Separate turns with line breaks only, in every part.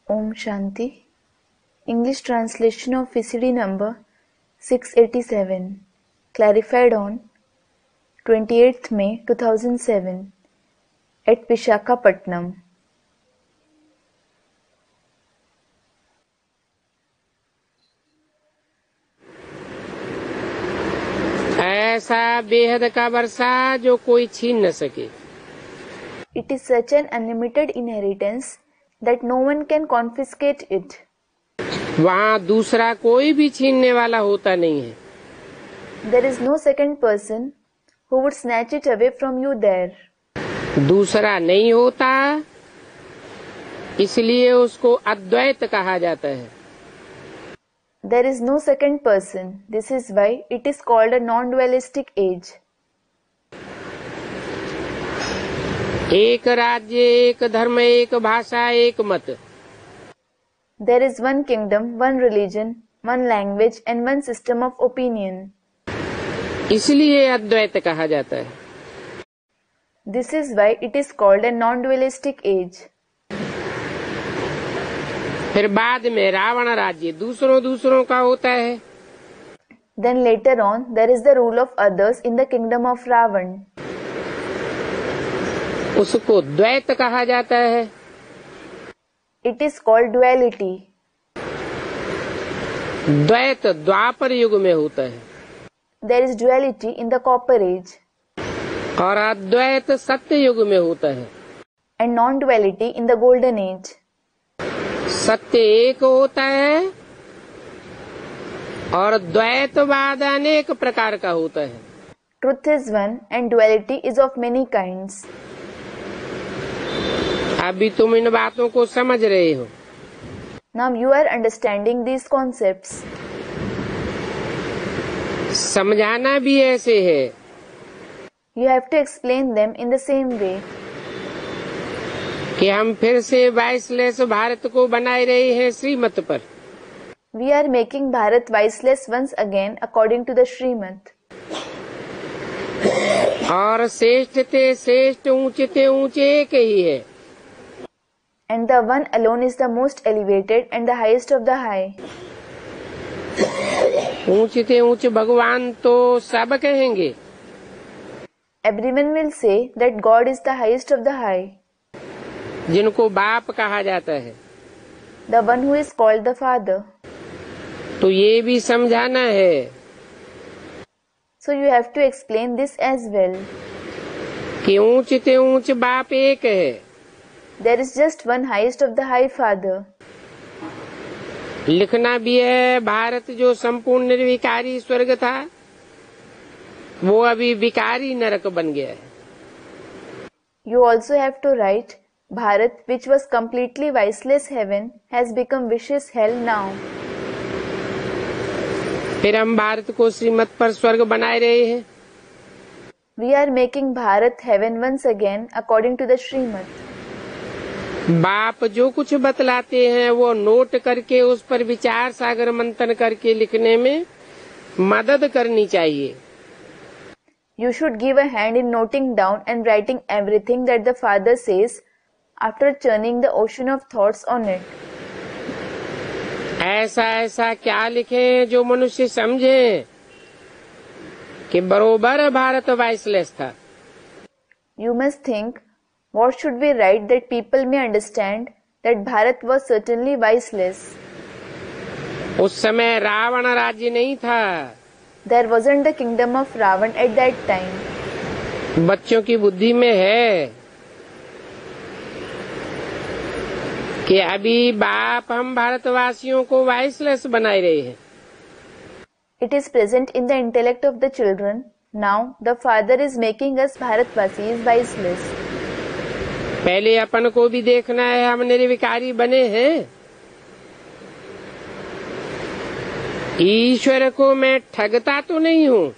Om Shanti. English translation of VCD number 687, clarified on 28th May 2007 at Visakhapatnam.
ऐसा बेहद का वर्षा जो कोई छीन न सके।
It is such an unlimited inheritance that no one can confiscate it.
वहाँ दूसरा कोई भी छीनने वाला होता नहीं है।
There is no second person who would snatch it away from you there.
दूसरा नहीं होता, इसलिए उसको अद्वैत कहा जाता है।
There is no second person. This is why it is called a non-dualistic age.
एक राज्य, एक धर्म, एक भाषा, एक मत।
There is one kingdom, one religion, one language and one system of opinion.
इसलिए अद्वैत कहा जाता है।
This is why it is called a non-dualistic age.
फिर बाद में रावण राज्य दूसरों का होता है।
Then later on, there is the rule of others in the kingdom of Ravan.
उसको द्वैत कहा जाता है।
It is called duality.
द्वैत द्वापर युग में होता है।
There is duality in the copper age.
और अद्वैत सत्य युग में होता है।
And non-duality in the golden age.
सत्य एक होता है और द्वैतवाद अनेक प्रकार का होता है।
Truth is one and duality is of many kinds.
अभी तुम इन बातों को समझ रहे हो।
Now you are understanding these concepts.
समझाना भी ऐसे है।
You have to explain them in the same way.
कि हम फिर से वाइसलेस भारत को बनाए रहे हैं श्रीमत पर।
We are making Bharat viceless once again according to the Srimad.
और श्रेष्ठ ते श्रेष्ठ, ऊंचे ते ऊंचे एक ही है।
And the one alone is the most elevated and the highest of the high.
ऊंचे ते ऊंचे भगवान तो सब कहेंगे।
Everyone will say that God is the highest of the high.
जिनको बाप कहा जाता है।
The one who is called the Father.
तो ये भी समझाना है।
So you have to explain this as well.
कि ऊंचे ते ऊंचे बाप एक है।
There is just one highest of the high Father.
लिखना भी है भारत जो संपूर्ण निर्विकारी स्वर्ग था, वो अभी विकारी नरक बन गया है।
You also have to write Bharat, which was completely viceless heaven, has become vicious hell now.
फिर हम भारत को श्रीमत पर स्वर्ग बनाए रहे हैं।
We are making Bharat heaven once again according to the Srimad.
बाप जो कुछ बतलाते हैं वो नोट करके उस पर विचार सागर मंथन करके लिखने में मदद करनी चाहिए।
You should give a hand in noting down and writing everything that the Father says after churning the ocean of thoughts on it.
ऐसा ऐसा क्या लिखें जो मनुष्य समझे कि बरोबर भारत वाइसलेस था।
You must think, what should we write that people may understand that Bharat was certainly viceless.
उस समय रावण राज्य नहीं था।
There wasn't the kingdom of Ravan at that time.
बच्चों की बुद्धि में है कि अभी बाप हम भारतवासियों को वाइसलेस बनाए रहे हैं।
It is present in the intellect of the children. Now the Father is making us Bharatvasis viceless.
पहले अपन को भी देखना है हम निर्विकारी बने हैं। ईश्वर को मैं ठगता तो नहीं हूँ।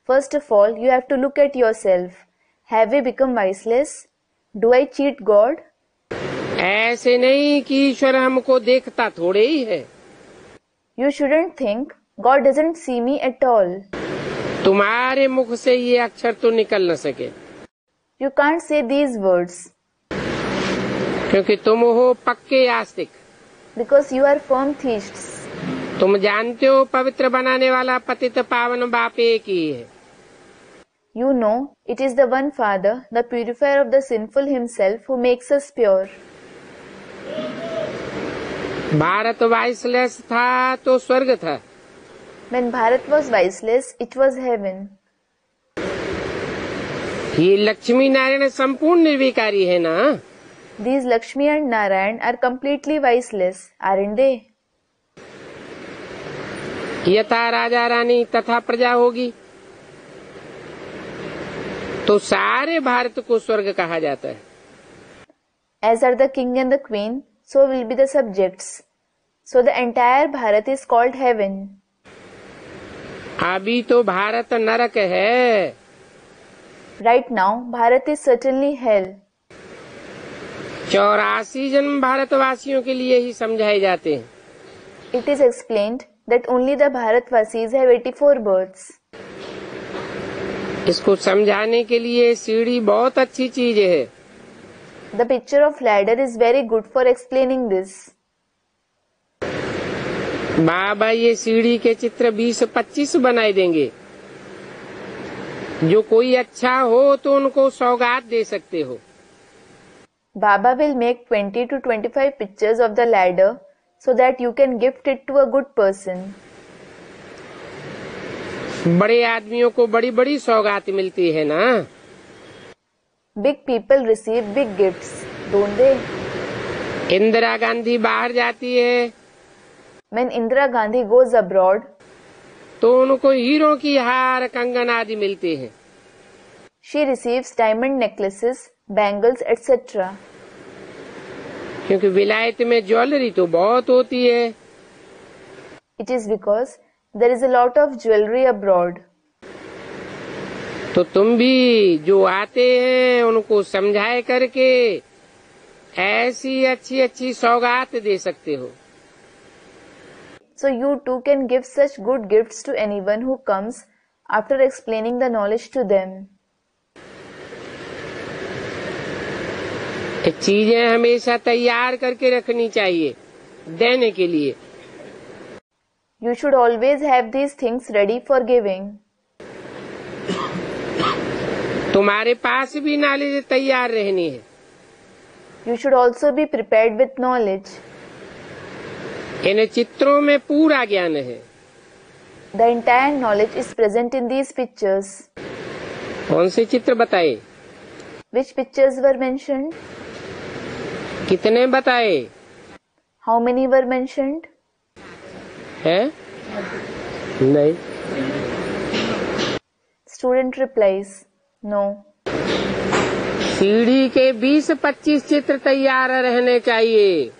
First of all, you have to look at yourself. Have we become viceless? Do I cheat God?
ऐसे नहीं कि ईश्वर हमको देखता थोड़े ही है।
You shouldn't think God doesn't see me at all.
तुम्हारे मुख से ये अक्षर तो निकल न सके।
You can't say these words.
क्योंकि तुम हो पक्के आस्तिक।
Because you are firm theists.
तुम जानते हो पवित्र बनाने वाला पतित पावन बाप एक ही है।
You know it is the one Father, the purifier of the sinful himself, who makes us pure.
Bharat viceless था तो स्वर्ग था।
When Bharat was viceless, it was heaven.
ये लक्ष्मी नारायण संपूर्ण निर्विकारी है ना।
These Lakshmi and Narayan are completely viceless, aren't they?
यथा राजा रानी तथा प्रजा होगी तो सारे भारत को स्वर्ग कहा जाता है।
As are the king and the queen, so will be the subjects. So the entire Bharat is called heaven.
अभी तो भारत नरक है।
Right now, Bharat is certainly hell.
84 जन्म भारतवासियों के लिए ही समझाए जाते हैं।
It is explained that only the Bharatvasis have 84 births.
इसको समझाने के लिए सीढ़ी बहुत अच्छी चीज है।
The picture of ladder is very good for explaining this.
बाबा ये सीढ़ी के चित्र 20-25 बनाए देंगे। जो कोई अच्छा हो तो उनको सौगात दे सकते हो।
Baba will make 20 to 25 pictures of the ladder so that you can gift it to a good person.
बड़े आदमियों को बड़ी बड़ी सौगात मिलती है ना।
Big people receive big gifts, don't they?
Indira Gandhi बाहर जाती है
When Indira Gandhi goes abroad,
तो उनको हीरो की हार कंगन आदि मिलते हैं।
she receives diamond necklaces, bangles, etc.
क्योंकि विलायत में ज्वेलरी तो बहुत होती है।
It is because there is a lot of jewelry abroad.
तो तुम भी जो आते हैं उनको समझाए करके ऐसी अच्छी अच्छी सौगात दे सकते हो।
So you too can give such good gifts to anyone who comes after explaining the knowledge to them.
चीजें हमेशा तैयार करके रखनी चाहिए देने के लिए।
You should always have these things ready for giving.
तुम्हारे पास भी नॉलेज तैयार रहनी है।
You should also be prepared with knowledge.
इन चित्रों में पूरा ज्ञान है।
The entire knowledge is present in these pictures.
कौन से चित्र बताए?
Which pictures were mentioned?
कितने बताए?
How many were mentioned?
है? नहीं।
Student replies, no.
सीढ़ी के 20-25 चित्र तैयार रहने चाहिए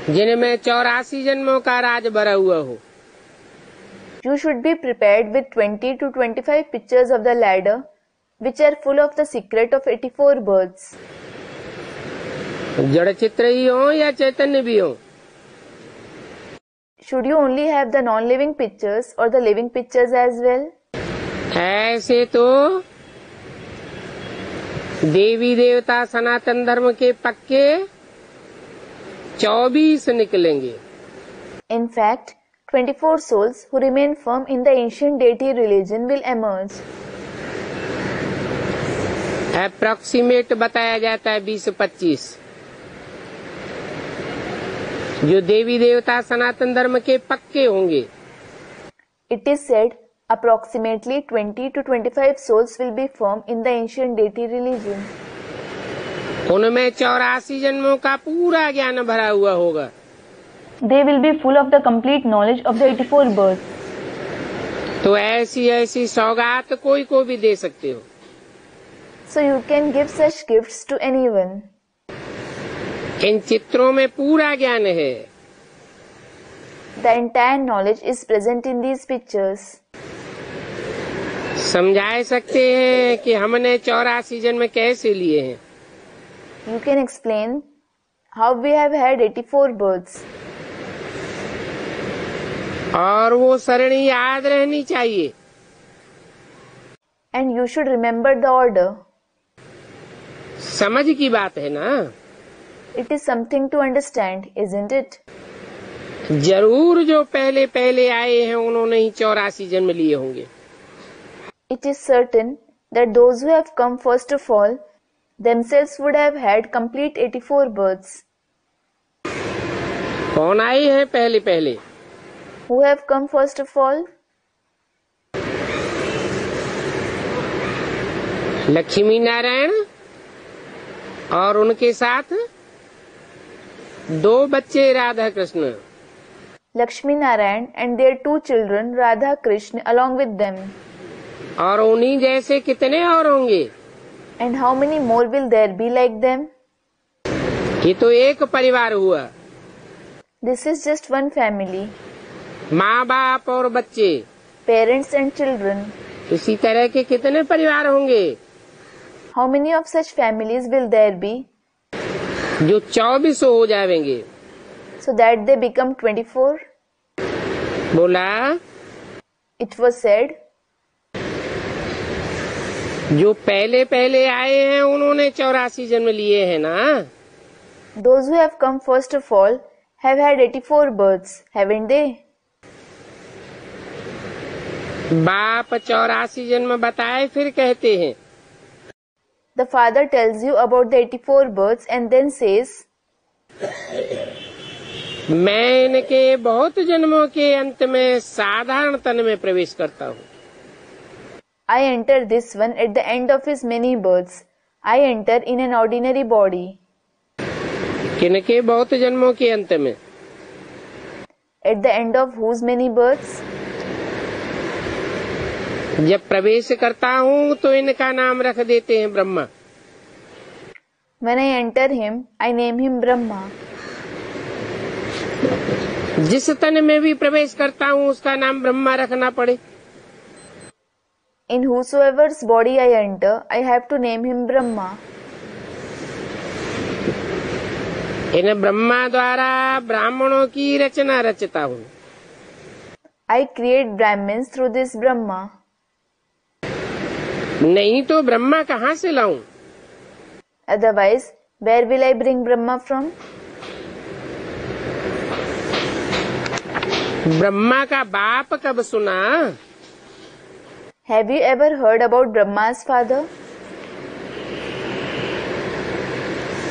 जिनमें 84 जन्मों का राज भरा हुआ हो।
You should be prepared with 20 to 25 pictures of the ladder, which are full of the secret of 84 births.
जड़ चित्र ही हो या चैतन्य भी हो।
Should you only have the non-living pictures or the living pictures as well?
ऐसे तो देवी देवता सनातन धर्म के पक्के 24 निकलेंगे।
In fact, 24 souls who remain firm in the ancient deity religion will emerge.
Approximate बताया जाता है 20-25 जो देवी देवता सनातन धर्म के पक्के होंगे।
It is said approximately 20 to 25 souls will be firm in the ancient deity religion.
उनमें 84 जन्मों का पूरा ज्ञान भरा हुआ होगा।
They will be full of the complete knowledge of the 84 births.
तो ऐसी ऐसी सौगात कोई को भी दे सकते हो।
So you can give such gifts to anyone.
इन चित्रों में पूरा ज्ञान है।
The entire knowledge is present in these pictures.
समझा सकते हैं कि हमने 84 जन्म कैसे लिए हैं।
You can explain how we have had 84 births.
और वो सरणी याद रहनी चाहिए।
And you should remember the order.
समझ की बात है ना।
It is something to understand, isn't it?
जरूर जो पहले पहले आए हैं उन्होंने ही 84 जन्म लिए होंगे।
It is certain that those who have come first of all themselves would have had complete 84 births.
कौन आए हैं पहले पहले?
Who have come first of all?
Lakshmi Narayan और उनके साथ 2 बच्चे Radha Krishna.
Lakshmi Narayan and their 2 children Radha Krishna along with them.
और उन्हीं जैसे कितने और होंगे?
And how many more will there be like them?
ये तो एक परिवार हुआ।
This is just one family.
माँ बाप और बच्चे।
Parents and children.
इसी तरह के कितने परिवार होंगे?
How many of such families will there be?
जो 24 हो जाएंगे।
So that they become 24?
बोला
It was said,
जो पहले पहले आए हैं उन्होंने 84 जन्म लिए हैं ना।
those who have come first of all have had 84 births, haven't they?
बाप 84 जन्म बताए फिर कहते हैं
The father tells you about the 84 births and then says,
मैं इनके बहुत जन्मों के अंत में साधारण तन में प्रवेश करता हूँ।
I enter this one at the end of his many births. I enter in an ordinary body.
किनके बहुत जन्मों के अंत में?
At the end of whose many births?
जब प्रवेश करता हूँ तो इनका नाम रख देते हैं Brahma.
When I enter him, I name him Brahma.
जिस तन में भी प्रवेश करता हूँ उसका नाम ब्रह्मा रखना पड़े।
In whosoever's body I enter, I have to name him Brahma.
इन ब्रह्मा द्वारा ब्राह्मणों की रचना रचता हूँ।
I create Brahmins through this Brahma.
नहीं तो ब्रह्मा कहाँ से लाऊं?
Otherwise, where will I bring Brahma from?
Brahma का बाप कब सुना?
Have you ever heard about Brahma's father?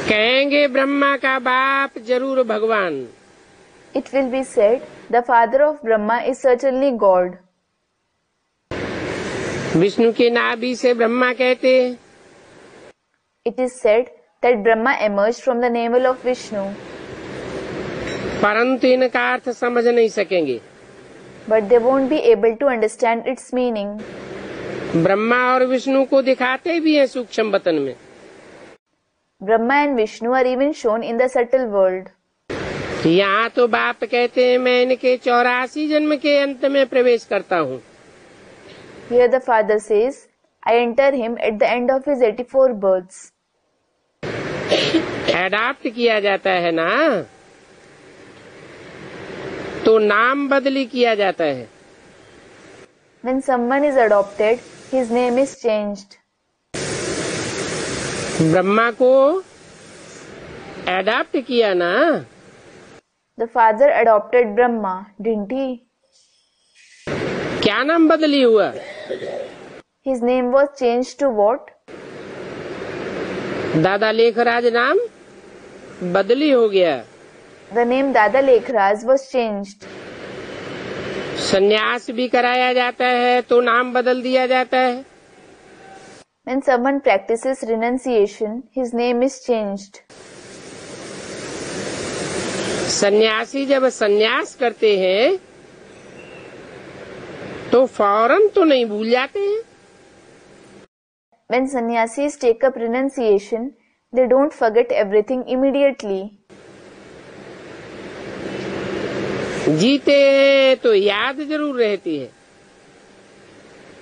कहेंगे ब्रह्मा का बाप जरूर भगवान।
It will be said, the father of Brahma is certainly God.
Vishnu के नाभि से ब्रह्मा कहते हैं।
It is said that Brahma emerged from the navel of Vishnu.
परंतु इनका अर्थ समझ नहीं सकेंगे।
But they won't be able to understand its meaning.
Brahma और विष्णु को दिखाते भी हैं सूक्ष्म वतन में।
Brahma and Vishnu are even shown in the subtle world.
यहाँ तो बाप कहते हैं मैं इनके 84 जन्म के अंत में प्रवेश करता हूँ।
Here the father says, I enter him at the end of his 84 births.
Adapt किया जाता है ना, तो नाम बदली किया जाता है।
When someone is adopted, his name is changed.
Brahma को एडाप्ट किया ना।
The father adopted Brahma, didn't he?
क्या नाम बदली हुआ?
His name was changed to what?
दादा लेखराज नाम बदली हो गया।
The name Dada Lekhraj was changed.
संन्यास भी कराया जाता है तो नाम बदल दिया जाता है।
When someone practices renunciation, his name is changed.
सन्यासी जब सन्यास करते हैं तो फौरन तो नहीं भूल जाते हैं।
When sannyasis take up renunciation, they don't forget everything immediately.
जीते हैं तो याद जरूर रहती है।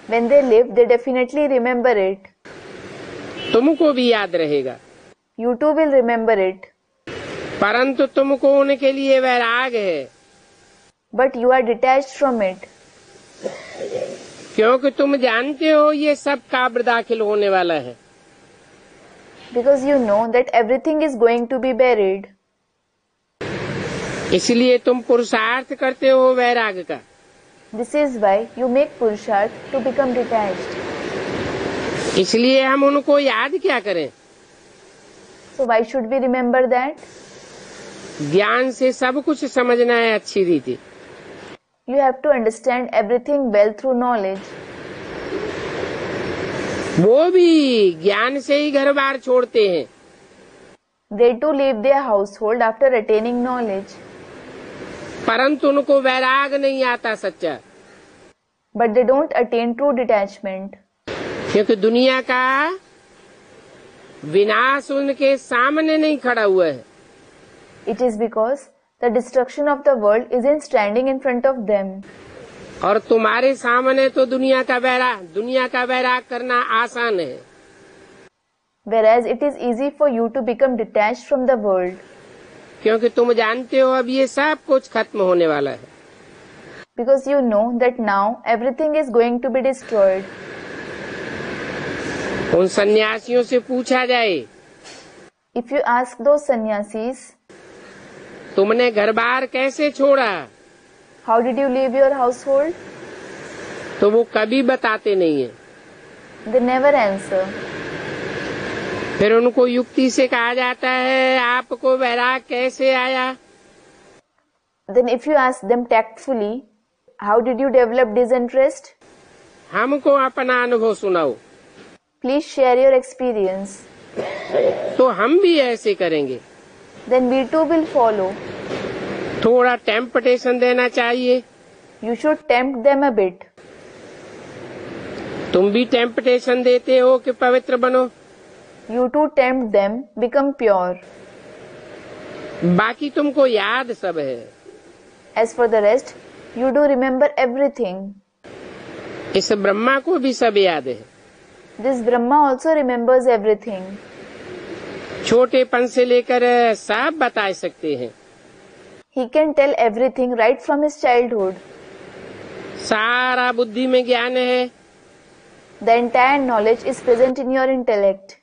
When they live, they definitely remember it.
तुमको भी याद रहेगा,
You too will remember it.
परंतु तुमको उनके लिए वैराग है।
But you are detached from it.
क्योंकि तुम जानते हो ये सब काब्र दाखिल होने वाला है।
Because you know that everything is going to be buried.
इसलिए तुम पुरुषार्थ करते हो वैराग्य का।
This is why you make purusharth to become detached.
इसलिए हम उनको याद क्या करें?
So why should we remember that?
ज्ञान से सब कुछ समझना है अच्छी रीति।
You have to understand everything well through knowledge.
वो भी ज्ञान से ही घर बार छोड़ते हैं।
They too leave their household after attaining knowledge.
परंतु उनको वैराग नहीं आता सच्चा।
But they don't attain true detachment.
क्योंकि दुनिया का विनाश उनके सामने नहीं खड़ा हुआ है।
It is because the destruction of the world isn't standing in front of them.
और तुम्हारे सामने तो दुनिया का वैराग करना आसान है।
Whereas it is easy for you to become detached from the world.
क्योंकि तुम जानते हो अब ये सब कुछ खत्म होने वाला है।
Because you know that now everything is going to be destroyed.
उन सन्यासियों से पूछा जाए,
If you ask those sannyasis,
तुमने घर बार कैसे छोड़ा?
how did you leave your household?
तो वो कभी बताते नहीं है।
They never answer.
फिर उनको युक्ति से कहा जाता है, आपको वैराग कैसे आया?
Then if you ask them tactfully, how did you develop disinterest?
हमको अपना अनुभव सुनाओ।
Please share your experience.
तो हम भी ऐसे करेंगे।
Then we too will follow.
थोड़ा टेम्पटेशन देना चाहिए।
You should tempt them a bit.
तुम भी टेम्पटेशन देते हो कि पवित्र बनो।
You too tempt them, become pure.
बाकी तुमको याद सब है।
As for the rest, you do remember everything.
इस ब्रह्मा को भी सब याद है।
This Brahma also remembers everything.
छोटेपन से लेकर सब बता सकते हैं।
He can tell everything right from his childhood.
सारा बुद्धि में ज्ञान है।
The entire knowledge is present in your intellect.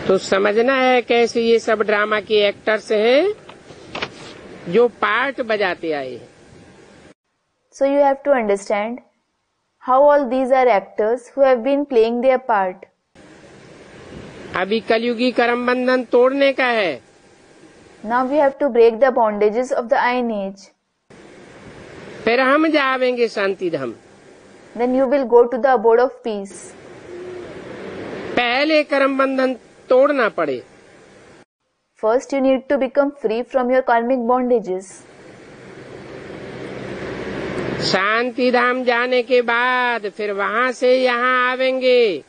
तो समझना है कैसे ये सब ड्रामा के एक्टर्स हैं जो पार्ट बजाते आए हैं।
So you have to understand how all these are actors who have been playing their part.
अभी कलयुगी कर्म बंधन तोड़ने का है।
Now we have to break the bondages of the Iron Age.
फिर हम जावेंगे शांति धाम।
Then you will go to the abode of peace.
पहले कर्म बंधन तोड़ना पड़े।
First you need to become free from your karmic bondages.
शांति धाम जाने के बाद फिर वहाँ से यहाँ आवेंगे,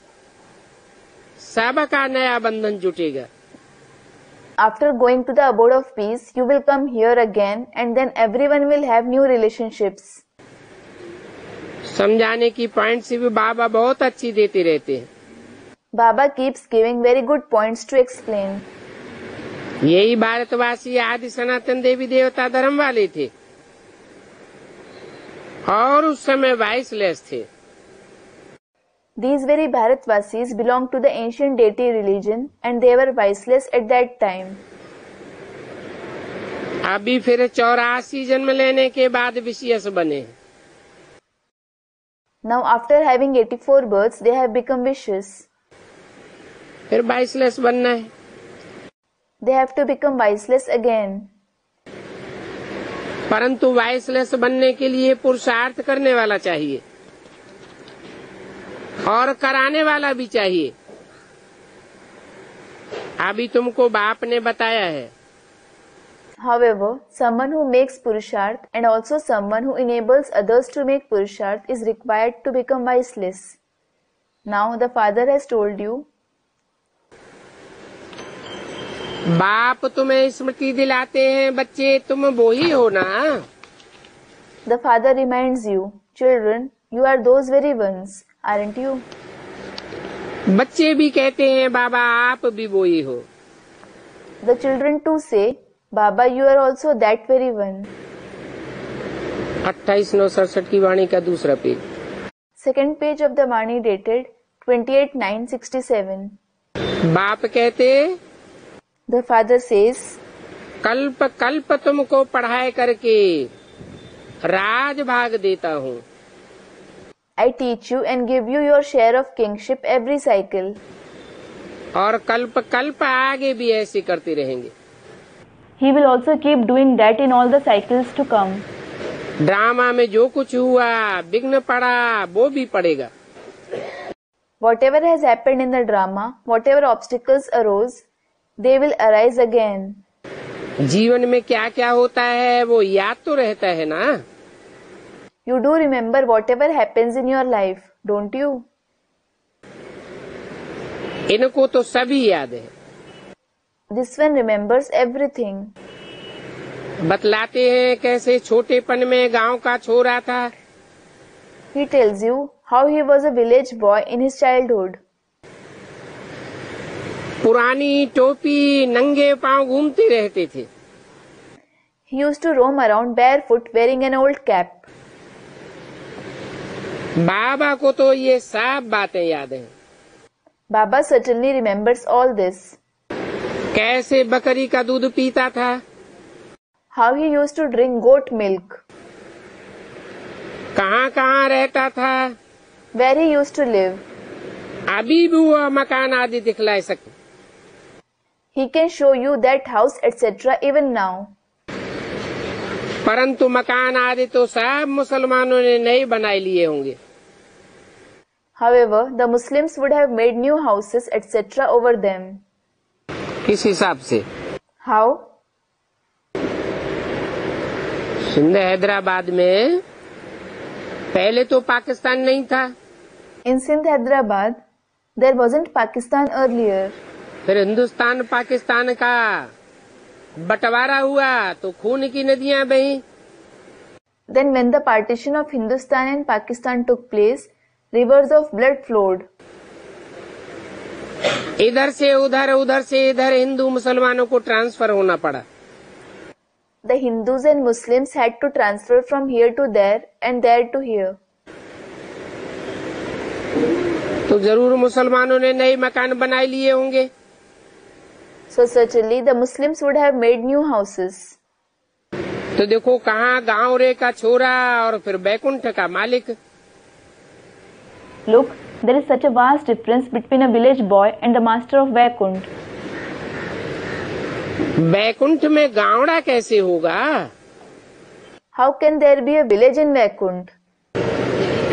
सबका नया बंधन जुटेगा।
After going to the abode of peace, you will come here again and then everyone will have new relationships.
समझाने की पॉइंट्स भी बाबा बहुत अच्छी देते रहते हैं।
Baba keeps giving very good points to explain.
यही भारतवासी आदि सनातन देवी देवता धर्म वाले थे और उस समय वाइसलेस थे।
These very Bharatvasis belong to the ancient deity religion and they were viceless at that time.
अभी फिर 84 जन्म लेने के बाद विशेष बने।
Now after having 84 births, they have become vicious.
फिर वाइसलेस बनना है।
They have to become viceless again.
परंतु वाइसलेस बनने के लिए पुरुषार्थ करने वाला चाहिए और कराने वाला भी चाहिए। अभी तुमको बाप ने बताया है।
However, someone who makes Purusharth and also someone who enables others to make Purusharth is required to become viceless. Now the Father has told you,
बाप तुम्हें स्मृति दिलाते हैं, बच्चे तुम वो ही हो ना।
the Father reminds you, children, you are those very ones, aren't you?
बच्चे भी कहते हैं बाबा आप भी वो ही हो।
The children too say, Baba, you are also that very one.
28/9/67 की वाणी का दूसरा page.
Second page of the Vani dated 28/9/67.
बाप कहते,
The father says,
कल्प कल्प तुमको पढ़ाई करके राज भाग देता हूँ।
I teach you and give you your share of kingship every cycle.
और कल्प कल्प आगे भी ऐसे करते रहेंगे।
He will also keep doing that in all the cycles to come.
Drama में जो कुछ हुआ, विघ्न पड़ा, वो भी पड़ेगा।
Whatever has happened in the drama, whatever obstacles arose, they will arise again.
जीवन में क्या क्या होता है वो याद तो रहता है ना।
You do remember whatever happens in your life, don't you?
इनको तो सभी याद है।
This one remembers everything.
बतलाते हैं कैसे छोटेपन में गांव का छोरा था।
He tells you how he was a village boy in his childhood.
पुरानी टोपी नंगे पांव घूमते रहते थे।
He used to roam around barefoot wearing an old cap.
बाबा को तो ये सब बातें याद हैं।
Baba certainly remembers all this.
कैसे बकरी का दूध पीता था,
How he used to drink goat milk,
कहाँ कहाँ रहता था,
where he used to live.
अभी भी वो मकान आदि दिखला सकते।
He can show you that house etc. even now.
परंतु मकान आदि तो सब मुसलमानों ने नए बनाए लिए होंगे।
However, the Muslims would have made new houses etc. over them.
किस हिसाब से?
How?
सिंध हैदराबाद में पहले तो पाकिस्तान नहीं था।
In Sindh, Hyderabad, there wasn't Pakistan earlier.
फिर हिंदुस्तान पाकिस्तान का बंटवारा हुआ तो खून की नदियां बही।
Then when the partition of Hindustan and Pakistan took place, rivers of blood flowed.
इधर से उधर, उधर से इधर हिंदू मुसलमानों को ट्रांसफर होना पड़ा।
The Hindus and Muslims had to transfer from here to there and there to here.
तो जरूर मुसलमानों ने नए मकान बनाए लिए होंगे।
So certainly the Muslims would have made new houses.
तो देखो कहाँ गांव रे का छोरा और फिर बैकुंठ का मालिक।
Look, there is such a vast difference between a village boy and the master of Vaikunt.
Baikunth में गावड़ा कैसे होगा?
How can there be a village in Vaikunt?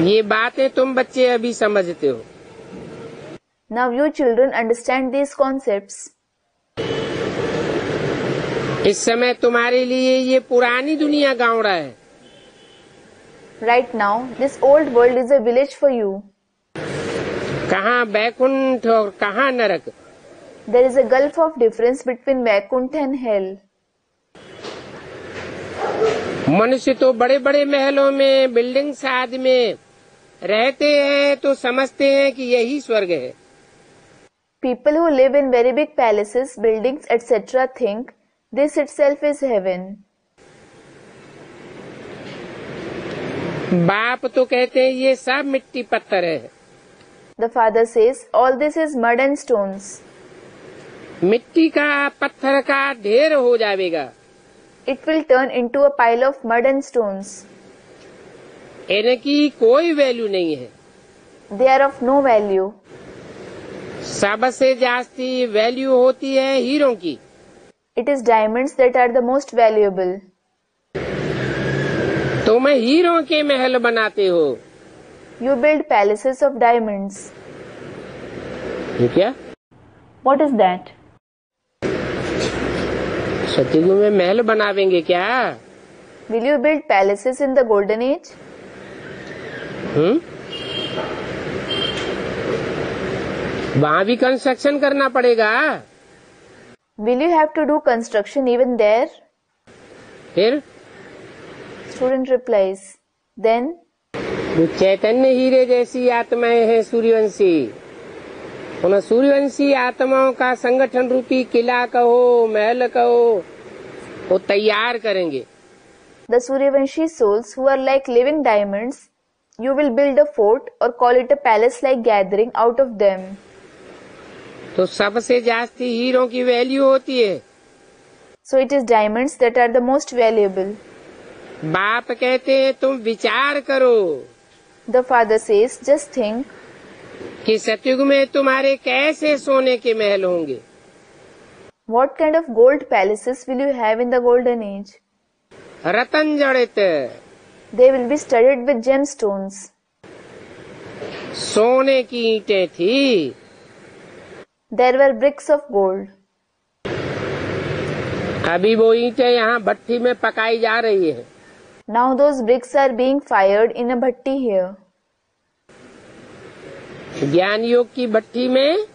ये बातें तुम बच्चे अभी समझते हो।
Now you children understand these concepts.
इस समय तुम्हारे लिए ये पुरानी दुनिया गावड़ा है।
Right now, this old world is a village for you.
कहाँ बैकुंठ और कहाँ नरक।
There is a gulf of difference between Vaikunt and hell.
मनुष्य तो बड़े बड़े महलों में, बिल्डिंग्स आदि में रहते हैं तो समझते हैं कि यही स्वर्ग है।
People who live in very big palaces, buildings, etc. think this itself is heaven.
बाप तो कहते हैं ये सब मिट्टी पत्थर है।
The father says, all this is mud and stones.
मिट्टी का पत्थर का ढेर हो जाएगा।
It will turn into a pile of mud and stones.
इनकी कोई वैल्यू नहीं है।
They are of no value.
सबसे जास्ती वैल्यू होती है हीरों की।
It is diamonds that are the most valuable.
तुम हीरों के महल बनाते हो।
You build palaces of diamonds.
ये क्या?
What is that?
सतयुग में महल बनावेंगे क्या?
Will you build palaces in the golden age?
वहाँ भी कंस्ट्रक्शन करना पड़ेगा।
Will you have to do construction even there?
फिर
Student replies, then
चैतन्य हीरे जैसी आत्माएं हैं सूर्यवंशी। उन सूर्यवंशी आत्माओं का संगठन रूपी किला कहो, महल कहो, वो तैयार करेंगे।
The Suryavanshi souls who are like living diamonds, you will build a fort or call it a palace-like gathering out of them.
तो सबसे जास्ती हीरो की वैल्यू होती है।
So it is diamonds that are the most valuable.
बाप कहते हैं तुम विचार करो
The father says, just think
कि सतयुग में तुम्हारे कैसे सोने के महल होंगे।
what kind of gold palaces will you have in the golden age.
Ratan जड़ित,
They will be studded with gemstones.
सोने की ईंटें थी,
There were bricks of gold.
अभी वो ईंटें यहाँ भट्टी में पकाई जा रही है।
Now those bricks are being fired in a bhatti here.
ज्ञान योग की भट्टी में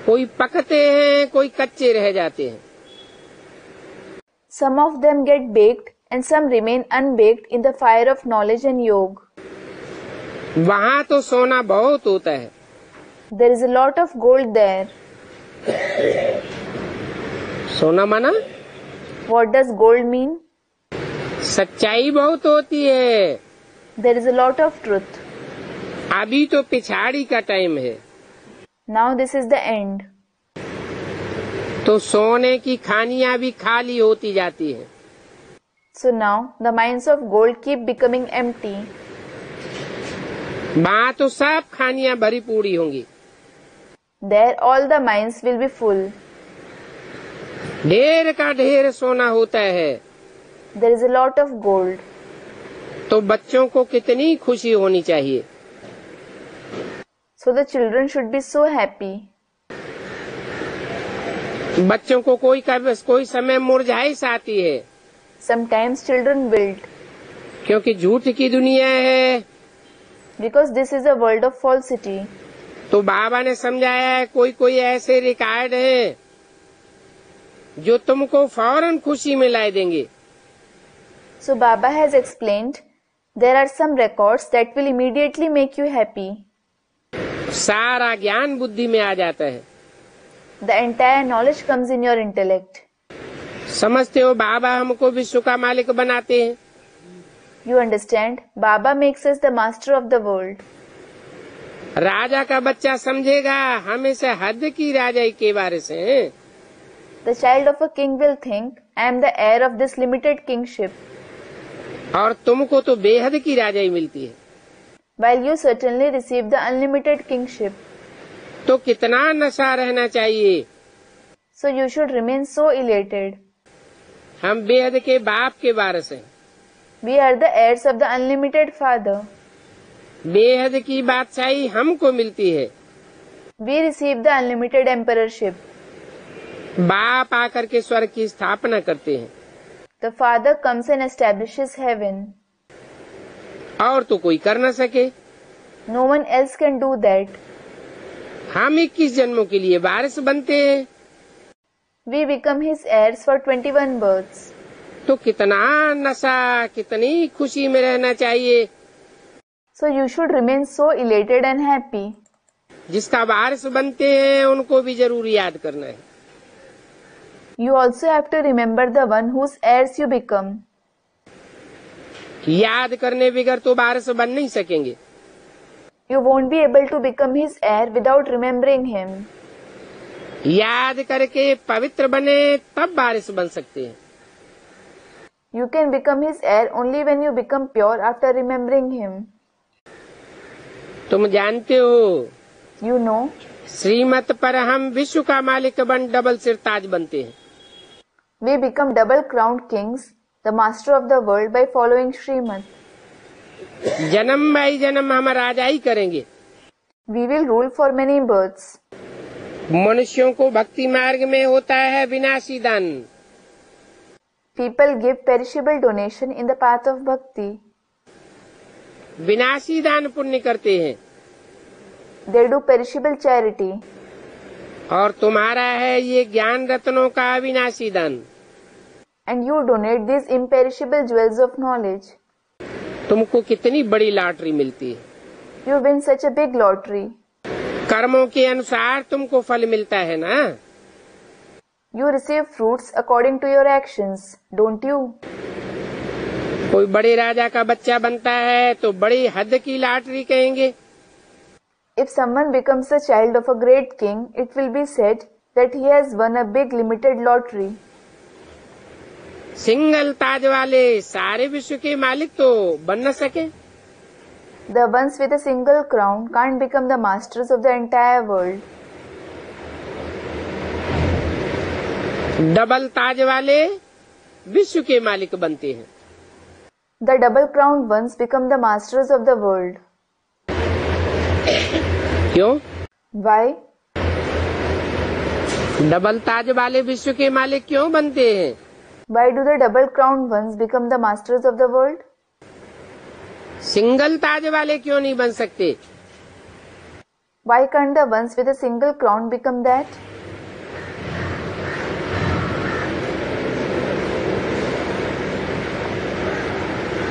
कोई पकते हैं, कोई कच्चे रह जाते हैं।
Some of them get baked and some remain unbaked in the fire of knowledge and yoga.
वहाँ तो सोना बहुत होता है।
There is a lot of gold there.
सोना माना
What does gold mean?
सच्चाई बहुत होती है।
There is a lot of truth.
अभी तो पिछाड़ी का टाइम है,
Now this is the end.
तो सोने की खानियां भी खाली होती जाती हैं।
So now the mines of gold keep becoming empty.
वहाँ तो सब खानियां भरी पूरी होंगी।
There all the mines will be full.
ढेर का ढेर सोना होता है।
There is a lot of gold.
तो बच्चों को कितनी खुशी होनी चाहिए।
So the children should be so happy.
बच्चों को कोई समय मुरझाइश आती है,
Sometimes children wilt,
क्योंकि झूठ की दुनिया है।
because this is a world of falsity.
तो बाबा ने समझाया है कोई ऐसे रिकॉर्ड है जो तुमको फौरन खुशी में ला देंगे।
So Baba has explained there are some records that will immediately make you happy.
सारा ज्ञान बुद्धि में आ जाता है।
The entire knowledge comes in your intellect.
समझते हो बाबा हमको विश्व का मालिक बनाते हैं।
You understand? Baba makes us the master of the world.
राजा का बच्चा समझेगा हमेशा हद की राजाई के बारे से हैं।
The child of a king will think, I am the heir of this limited kingship.
और तुमको तो बेहद की राजाई मिलती है।
While you certainly receive the unlimited kingship.
तो कितना नशा रहना चाहिए।
So you should remain so elated.
हम बेहद के बाप के वारिस हैं।
We are the heirs of the unlimited Father.
बेहद की बादशाही हमको मिलती है।
We receive the unlimited emperorship.
बाप आकर के स्वर्ग की स्थापना करते हैं।
The Father comes and establishes heaven.
और तो कोई कर न सके।
No one else can do that.
हम 21 जन्मों के लिए वारिस बनते हैं।
We become his heirs for 21 births.
तो कितना नशा, कितनी खुशी में रहना चाहिए।
So you should remain so elated and happy.
जिसका वारिस बनते हैं उनको भी जरूर याद करना है।
You also have to remember the one whose heirs you become.
याद करने बगैर तो वारिस बन नहीं सकेंगे।
You won't be able to become his heir without remembering him.
याद करके पवित्र बने तब वारिस बन सकते हैं।
You can become his heir only when you become pure after remembering him.
तुम जानते हो
You know,
श्रीमत पर हम विश्व का मालिक बन डबल सिरताज बनते हैं।
we become double crowned kings, the master of the world by following Srimad.
जन्म बाई जन्म हम राजाई करेंगे।
We will rule for many births.
मनुष्यों को भक्ति मार्ग में होता है विनाशी दान।
People give perishable donation in the path of bhakti.
विनाशी दान पुण्य करते हैं।
They do perishable charity.
और तुम्हारा है ये ज्ञान रत्नों का अविनाशी दान।
And you donate these imperishable jewels of knowledge.
तुमको कितनी बड़ी लॉटरी मिलती है।
You win such a big lottery.
कर्मों के अनुसार तुमको फल मिलता है ना।
You receive fruits according to your actions, don't you?
कोई बड़े राजा का बच्चा बनता है तो बड़ी हद की लॉटरी कहेंगे।
If someone becomes the child of a great king, it will be said that he has won a big limited lottery.
Single ताज वाले सारे विश्व के मालिक तो बन न सके।
The ones with a single crown can't become the masters of the entire world.
Double ताज वाले विश्व के मालिक बनते हैं।
The double crowned ones become the masters of the world.
क्यों?
Why?
डबल ताज वाले विश्व के मालिक क्यों बनते हैं?
Why do the double crowned ones become the masters of the world?
Single ताज वाले क्यों नहीं बन सकते?
Why can't the ones with a single crown become that?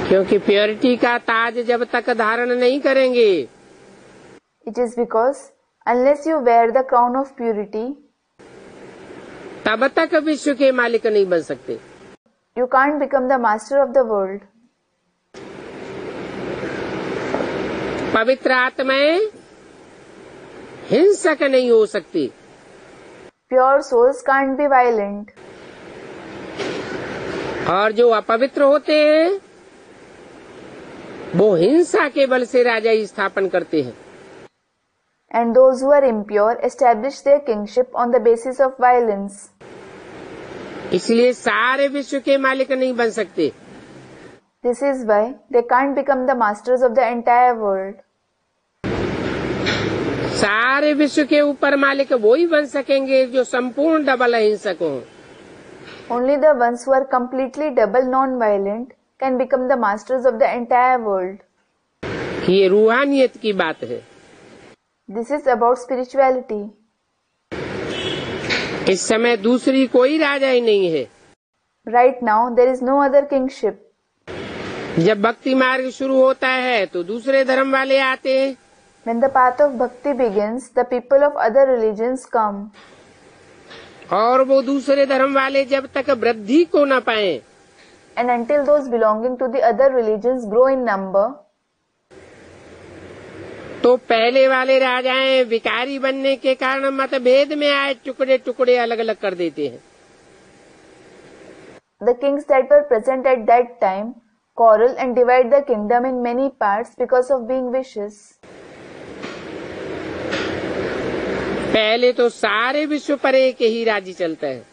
क्योंकि प्योरिटी का ताज जब तक धारण नहीं करेंगे,
It is because unless you wear the crown of purity,
तब तक विश्व के मालिक नहीं बन सकते।
you can't become the master of the world.
पवित्र आत्माएं हिंसक नहीं हो सकती।
Pure souls can't be violent.
और जो अपवित्र होते हैं वो हिंसा के बल से राजाई स्थापन करते हैं।
And those who are impure establish their kingship on the basis of violence.
इसलिए सारे विश्व के मालिक नहीं बन सकते।
This is why they can't become the masters of the entire world.
सारे विश्व के ऊपर मालिक वही बन सकेंगे जो संपूर्ण डबल अहिंसक हों।
Only the ones who are completely double non-violent can become the masters of the entire world.
ये रूहानियत की बात है।
This is about spirituality.
इस समय दूसरी कोई राजा ही नहीं है।
Right now there is no other kingship.
जब भक्ति मार्ग शुरू होता है तो दूसरे धर्म वाले आते हैं।
When the path of bhakti begins, the people of other religions come.
और वो दूसरे धर्म वाले जब तक वृद्धि को न पाएं,
And until those belonging to the other religions grow in number,
तो पहले वाले राजाएं विकारी बनने के कारण मतभेद में आए टुकड़े टुकड़े अलग अलग कर देते हैं।
the kings that were present at that time quarrel and divide the kingdom in many parts because of being vicious.
पहले तो सारे विश्व पर एक ही राज्य चलता है।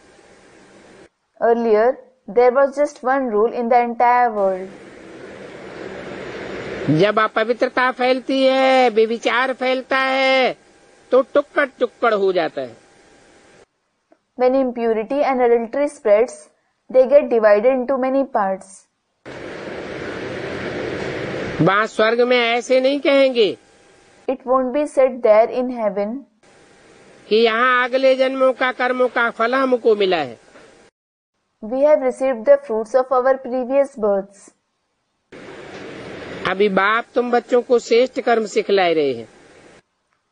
Earlier, there was just one rule in the entire world.
जब अपवित्रता फैलती है, बेविचार फैलता है, तो टुकड़ टुकड़ हो जाता है।
When impurity and adultery spreads, they get divided into many parts.
वहाँ स्वर्ग में ऐसे नहीं कहेंगे
It won't be said there in heaven
कि यहाँ अगले जन्मों का कर्मों का फल हमको मिला है।
we have received the fruits of our previous births.
अभी बाप तुम बच्चों को श्रेष्ठ कर्म सिखला रहे हैं।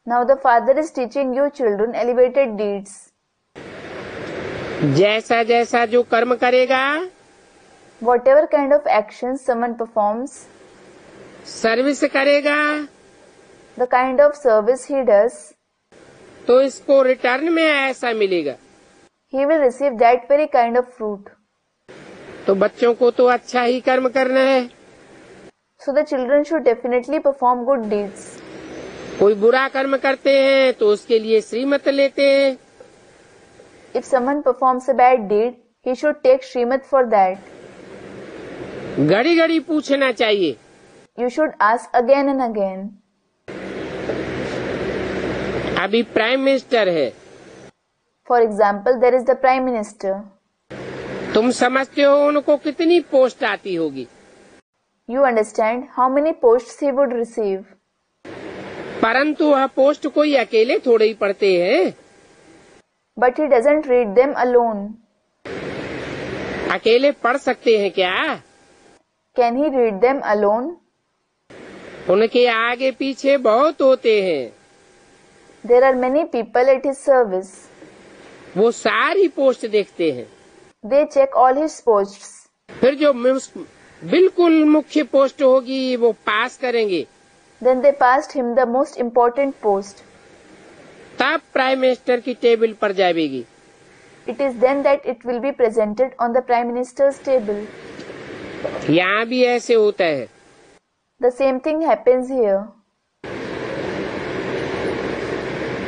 Now the Father is teaching you children elevated deeds.
जैसा जैसा जो कर्म करेगा,
Whatever kind of actions someone performs,
service करेगा,
the kind of service he does,
तो इसको रिटर्न में ऐसा मिलेगा।
he will receive that very kind of fruit.
तो बच्चों को तो अच्छा ही कर्म करना है।
So the children should definitely perform good deeds.
कोई बुरा कर्म करते हैं तो उसके लिए श्रीमत लेते हैं।
If someone performs a bad deed, he should take Srimad for that.
घड़ी घड़ी पूछना चाहिए।
You should ask again and again.
अभी प्राइम मिनिस्टर है,
For example, there is the Prime Minister.
तुम समझते हो उनको कितनी पोस्ट आती होगी।
You understand how many posts he would receive.
परंतु वह पोस्ट कोई अकेले थोड़े ही पढ़ते हैं।
But he doesn't read them alone.
अकेले पढ़ सकते हैं क्या?
Can he read them alone?
उनके आगे पीछे बहुत होते हैं।
There are many people at his service.
वो सारी पोस्ट देखते हैं।
They check all his posts.
फिर जो बिल्कुल मुख्य पोस्ट होगी वो पास करेंगे,
Then they passed him the most important post.
तब प्राइम मिनिस्टर की टेबल पर जाएगी।
It is then that it will be presented on the Prime Minister's table.
यहाँ भी ऐसे होता है।
The same thing happens here.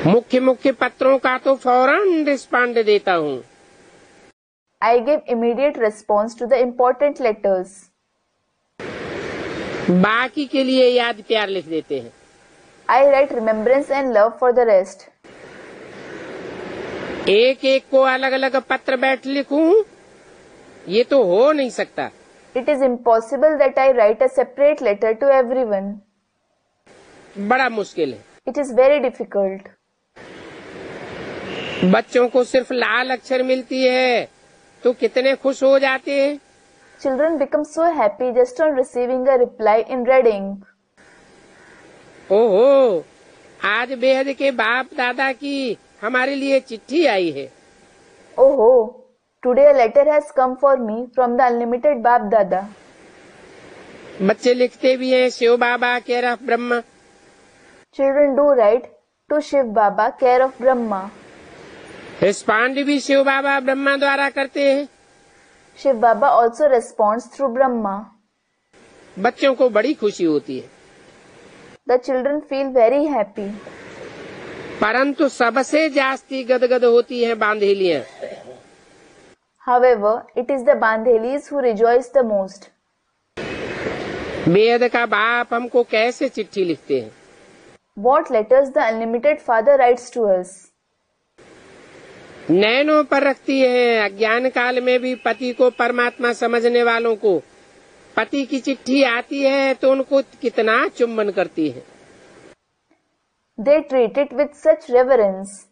मुख्य मुख्य पत्रों का तो फौरन रिस्पॉन्ड देता हूँ।
I give immediate response to the important letters.
बाकी के लिए याद प्यार लिख देते हैं।
I write remembrance and love for the rest.
एक एक को अलग अलग पत्र बैठ लिखूं, ये तो हो नहीं सकता।
It is impossible that I write a separate letter to everyone.
बड़ा मुश्किल है।
It is very difficult.
बच्चों को सिर्फ लाल अक्षर मिलती है तो कितने खुश हो जाते हैं।
Children become so happy just on receiving a reply in red ink.
ओहो, आज बेहद के बाप दादा की हमारे लिए चिट्ठी आई है।
Oh, today a letter has come for me from the unlimited Bap Dada.
बच्चे लिखते भी हैं Shiv Baba care of Brahma.
Children do write to Shiv Baba, care of Brahma.
Respond भी शिव बाबा ब्रह्मा द्वारा करते हैं।
Shiv Baba also responds through Brahma.
बच्चों को बड़ी खुशी होती है।
The children feel very happy.
परंतु सबसे जास्ती गदगद होती हैं बांधेलियां।
However, it is the Bandhelis who rejoice the most.
बेहद का बाप हमको कैसे चिट्ठी लिखते हैं।
What letters the unlimited Father writes to us.
नैनों पर रखती है। अज्ञान काल में भी पति को परमात्मा समझने वालों को पति की चिट्ठी आती है तो उनको कितना चुम्बन करती है।
They treat it with such reverence.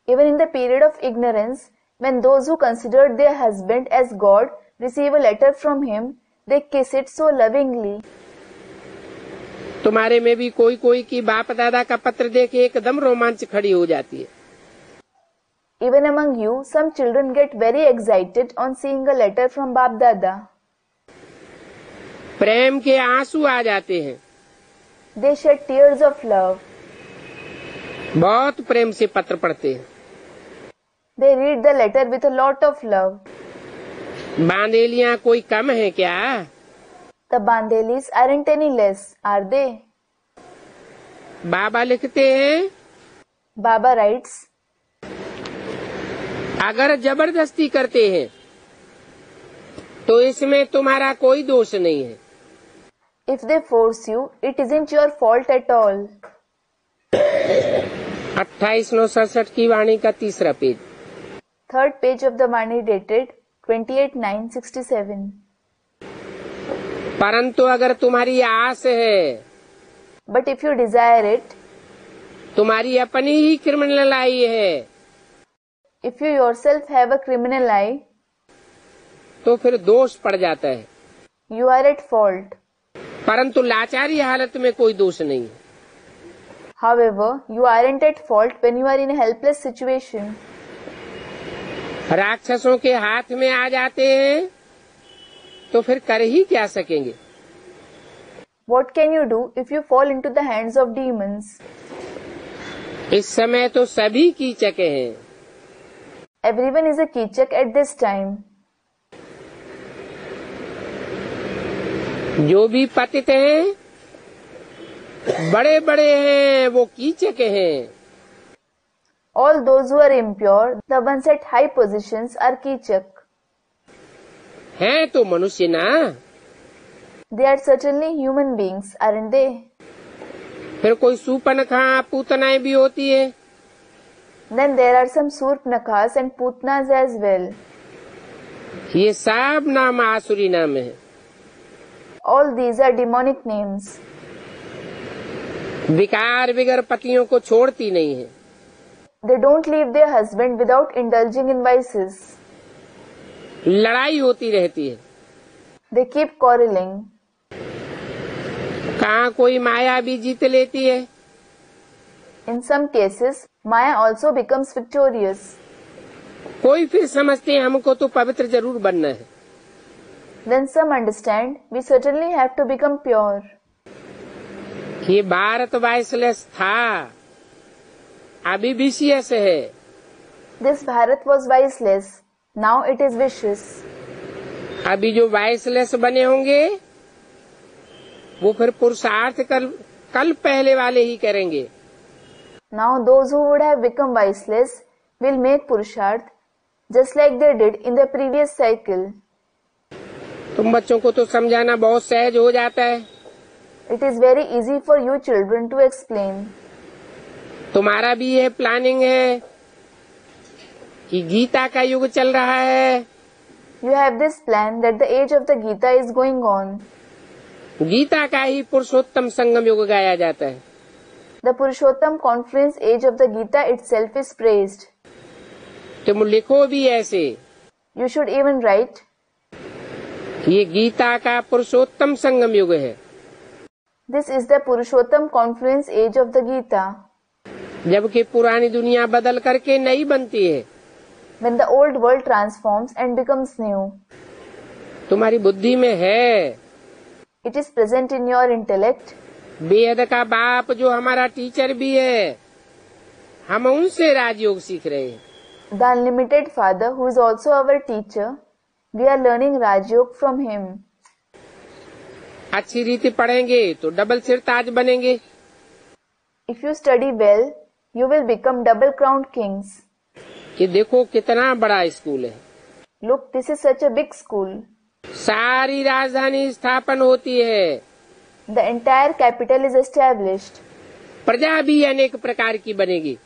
Even in the period of ignorance, when those who considered their husband as God receive a letter from him, they kiss it so lovingly.
तुम्हारे में भी कोई कोई की बाप दादा का पत्र देख के एकदम रोमांच खड़ी हो जाती है।
Even among you, some children get very excited on seeing a letter from Bap Dada.
प्रेम के आंसू आ जाते हैं।
They shed tears of love.
बहुत प्रेम से पत्र पढ़ते हैं।
They read the letter with a lot of love.
बांधेलियां कोई कम है क्या?
The Bandhelis aren't any less, are they?
बाबा लिखते हैं,
Baba writes,
अगर जबरदस्ती करते हैं तो इसमें तुम्हारा कोई दोष नहीं है।
if they force you, it isn't your fault at all.
28/9/67 की वाणी का तीसरा page.
Third page of the Vani dated 28/9/67.
परंतु अगर तुम्हारी आस है,
But if you desire it,
तुम्हारी अपनी ही क्रिमिनल आई है,
if you yourself have a criminal eye,
तो फिर दोष पड़ जाता है।
you are at fault.
परंतु लाचारी हालत में कोई दोष नहीं है।
However, you aren't at fault when you are in a helpless situation.
राक्षसों के हाथ में आ जाते हैं तो फिर कर ही क्या सकेंगे।
What can you do if you fall into the hands of demons?
इस समय तो सभी कीचक हैं।
Everyone is a Kichaka at this time.
जो भी पतित हैं, बड़े बड़े हैं, वो कीचक हैं।
All those who are impure, the ones at high positions, are Kichaka.
हैं तो मनुष्य ना।
They are certainly human beings, aren't they?
फिर कोई सूपनखा पूतनाएं भी होती है।
Then there are some Surpnakhas and Putnas as well.
ये सब नाम आसुरी नाम है।
All these are demonic names.
विकार बिगर पतियों को छोड़ती नहीं है।
They don't leave their husband without indulging in vices.
लड़ाई होती रहती है।
They keep quarreling.
कहाँ कोई माया भी जीत लेती है।
In some cases, Maya also becomes victorious.
कोई फिर समझते हैं हमको तो पवित्र जरूर बनना है।
Then some understand we certainly have to become pure.
ये भारत वाइसलेस था, अभी विशियस है।
This Bharat was viceless. Now it is vicious.
अभी जो वाइसलेस बने होंगे वो फिर पुरुषार्थ कल पहले वाले ही करेंगे।
Now those who would have become viceless will make Purusharth just like they did in the previous cycle.
तुम बच्चों को तो समझाना बहुत सहज हो जाता है।
It is very easy for you children to explain.
तुम्हारा भी यह प्लानिंग है कि गीता का युग चल रहा है।
You have this plan that the age of the Gita is going on.
Gita का ही पुरुषोत्तम संगम युग गाया जाता है।
The Purushottam conference age of the Gita itself is praised.
तुम लिखो भी ऐसे,
You should even write,
ये गीता का पुरुषोत्तम संगम युग है।
This is the Purushottam conference age of the Gita.
जबकि पुरानी दुनिया बदल करके नई बनती है।
When the old world transforms and becomes new.
तुम्हारी बुद्धि में है।
It is present in your intellect.
वेद का बाप जो हमारा टीचर भी है, हम उनसे राजयोग सीख रहे हैं।
The Unlimited Father, who is also our teacher, we are learning Rajयोग from him.
अच्छी रीति पढ़ेंगे तो डबल सिर ताज बनेंगे।
If you study well, you will become double crowned kings.
कि देखो कितना बड़ा स्कूल है।
Look, this is such a big school.
सारी राजधानी स्थापन होती है।
The entire capital is established.
प्रजा भी अनेक प्रकार की बनेगी।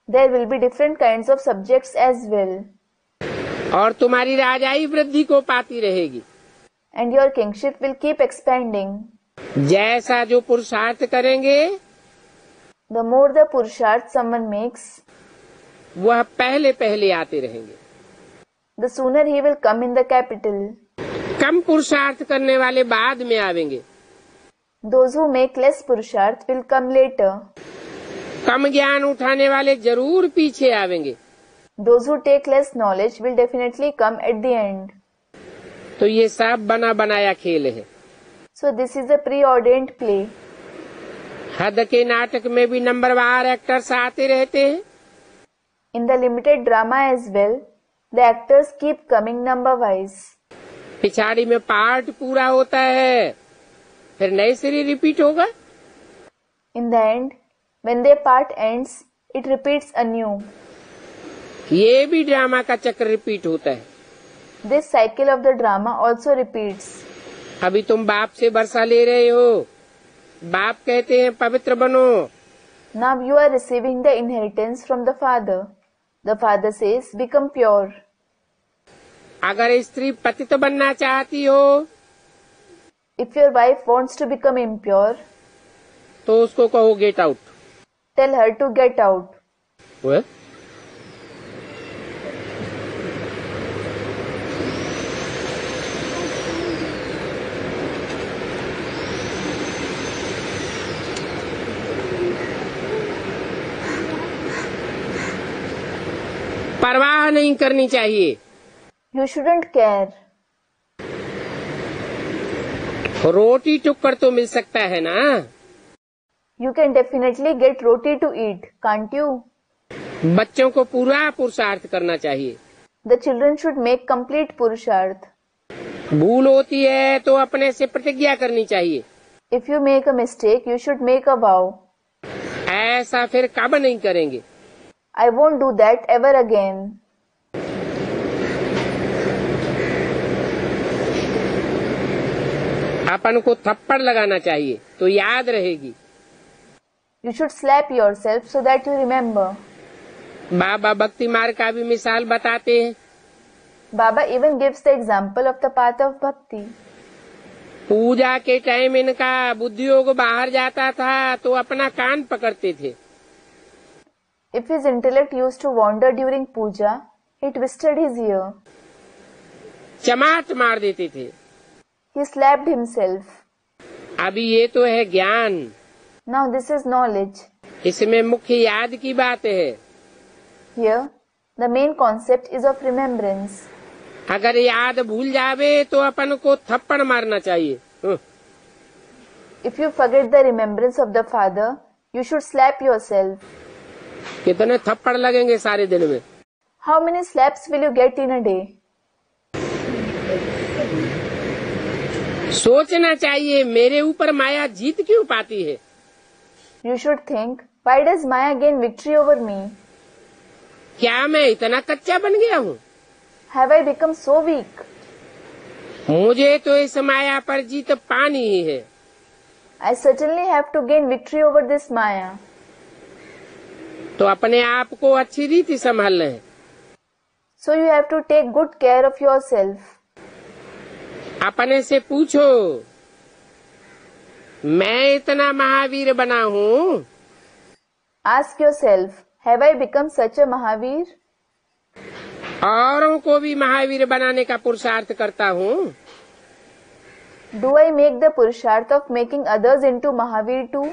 There will be different kinds of subjects as well.
और तुम्हारी राजाई वृद्धि को पाती रहेगी।
And your kingship will keep expanding.
जैसा जो पुरुषार्थ करेंगे,
The more the Purusharth someone makes,
वह पहले पहले आते रहेंगे।
the sooner he will come in the capital.
कम पुरुषार्थ करने वाले बाद में आवेंगे।
Those who make less Purusharth will come later.
कम ज्ञान उठाने वाले जरूर पीछे आवेंगे।
Those who take less knowledge will definitely come at the end.
तो ये सब बना बनाया खेल है।
So this is a preordained play.
हद के नाटक में भी नंबरवार एक्टर्स आते रहते हैं।
In the limited drama as well, the actors keep coming number-wise.
पिछाड़ी में पार्ट पूरा होता है, फिर नए सिरे रिपीट होगा।
In the end, when their part ends, it repeats anew.
ये भी ड्रामा का चक्र रिपीट होता है।
This cycle of the drama also repeats.
अभी तुम बाप से वर्षा ले रहे हो, बाप कहते हैं पवित्र बनो।
Now you are receiving the inheritance from the father. The father says, become pure.
अगर स्त्री पतित बनना चाहती हो,
If your wife wants to become impure,
तो उसको कहो get out.
tell her to get out.
परवाह नहीं करनी चाहिए।
You shouldn't care.
रोटी टुक्कर तो मिल सकता है ना।
You can definitely get roti to eat, can't you?
बच्चों को पूरा पुरुषार्थ करना चाहिए।
The children should make complete Purusharth.
भूल होती है तो अपने से प्रतिज्ञा करनी चाहिए।
If you make a mistake, you should make a vow.
ऐसा फिर कब नहीं करेंगे।
I won't do that ever again.
अपन को थप्पड़ लगाना चाहिए तो याद रहेगी।
You should slap yourself so that you remember.
बाबा भक्ति मार्ग का भी मिसाल बताते हैं।
Baba even gives the example of the path of bhakti.
पूजा के टाइम इनका बुद्धियोग बाहर जाता था तो अपना कान पकड़ते थे।
If his intellect used to wander during puja, he twisted his ear.
चमाट मार देते थे।
He slapped himself.
अभी ये तो है ज्ञान।
Now this is knowledge.
इसमें मुख्य याद की बात है।
Here, the main concept is of remembrance.
अगर याद भूल जावे तो अपन को थप्पड़ मारना चाहिए।
If you forget the remembrance of the Father, you should slap yourself.
कितने थप्पड़ लगेंगे सारे दिन में?
How many slaps will you get in a day?
सोचना चाहिए मेरे ऊपर माया जीत क्यों पाती है?
You should think, why does Maya gain victory over me?
क्या मैं इतना कच्चा बन गया हूँ?
Have I become so weak?
मुझे तो इस माया पर जीत पानी ही है।
I certainly have to gain victory over this Maya.
तो अपने आप को अच्छी रीति संभाल लें।
So you have to take good care of yourself.
अपने से पूछो, मैं इतना महावीर बना हूँ?
Ask yourself, have I become such a Mahavir?
औरों को भी महावीर बनाने का पुरुषार्थ करता हूँ?
Do I make the Purusharth of making others into Mahavir too?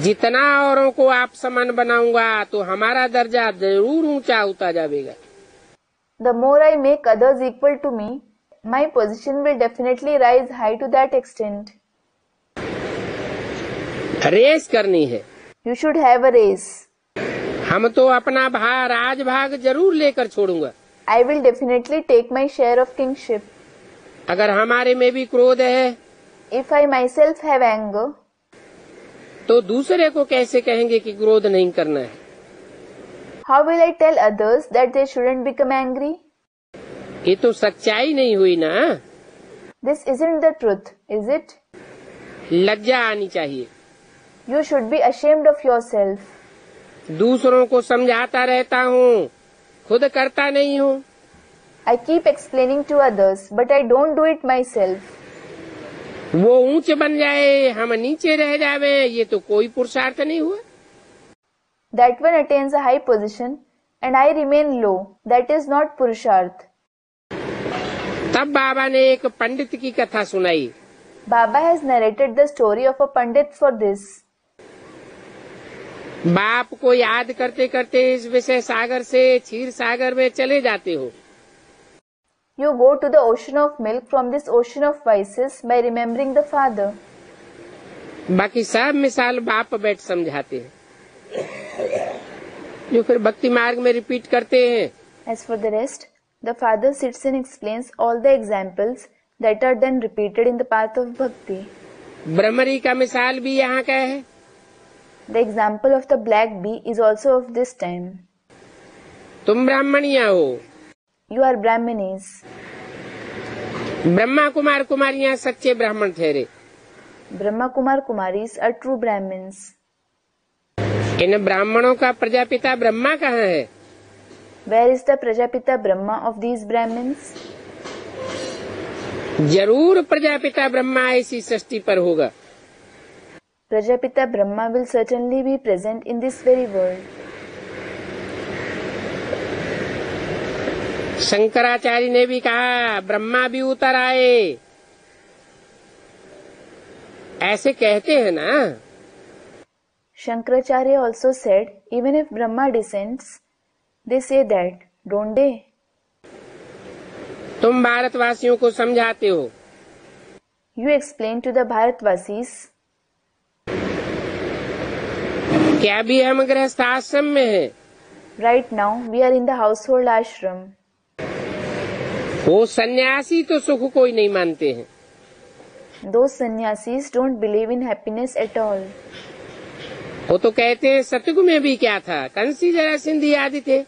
जितना औरों को आप समान बनाऊंगा तो हमारा दर्जा जरूर ऊंचा होता जाएगा।
The more I make others equal to me, my position will definitely rise high to that extent.
Race करनी है।
You should have a race.
हम तो अपना राजभाग जरूर लेकर छोड़ूंगा।
I will definitely take my share of kingship.
अगर हमारे में भी क्रोध है,
If I myself have anger,
तो दूसरे को कैसे कहेंगे कि क्रोध नहीं करना है?
how will I tell others that they shouldn't become angry?
ये तो सच्चाई नहीं हुई ना।
This isn't the truth, is it?
लज्जा आनी चाहिए।
You should be ashamed of yourself.
दूसरों को समझाता रहता हूँ, खुद करता नहीं हूँ।
I keep explaining to others, but I don't do it myself.
वो ऊंच बन जाए, हम नीचे रह जावे, ये तो कोई पुरुषार्थ नहीं हुआ।
That one attains a high position, and I remain low. That is not Purusharth.
तब बाबा ने एक पंडित की कथा सुनाई।
Baba has narrated the story of a Pandit for this.
बाप को याद करते करते इस विषय सागर से क्षीर सागर में चले जाते हो।
You go to the ocean of milk from this ocean of vices by remembering the Father.
बाकी सब मिसाल बाप बैठ समझाते हैं, जो फिर भक्ति मार्ग में रिपीट करते हैं।
As for the rest, the Father sits and explains all the examples that are then repeated in the path of bhakti.
ब्रह्मरी का मिसाल भी यहाँ का है।
The example of the black bee is also of this time.
तुम ब्राह्मणियाँ हो।
You are Brahmanis.
Brahma Kumar कुमारियाँ सच्चे ब्राह्मण ठहरे।
Brahma Kumar Kumaris are true Brahmins.
इन ब्राह्मणों का प्रजापिता ब्रह्मा कहाँ है?
Where is the Prajapita Brahma of these Brahmins?
जरूर प्रजापिता ब्रह्मा इसी सृष्टि पर होगा।
Prajapita Brahma will certainly be present in this very world.
Shankaracharya ने भी कहा ब्रह्मा भी उतर आए, ऐसे कहते हैं ना।
Shankaracharya also said, even if Brahma descends, they say that, don't they?
तुम भारतवासियों को समझाते हो।
You explain to the Bharatvasis.
क्या भी हम गृहस्थ आश्रम में हैं?
Right now, we are in the household ashram.
वो सन्यासी तो सुख कोई नहीं मानते हैं।
Those sannyasis don't believe in happiness at all.
वो तो कहते हैं सतयुग में भी क्या था, कंसी जरासंधी आदि थे।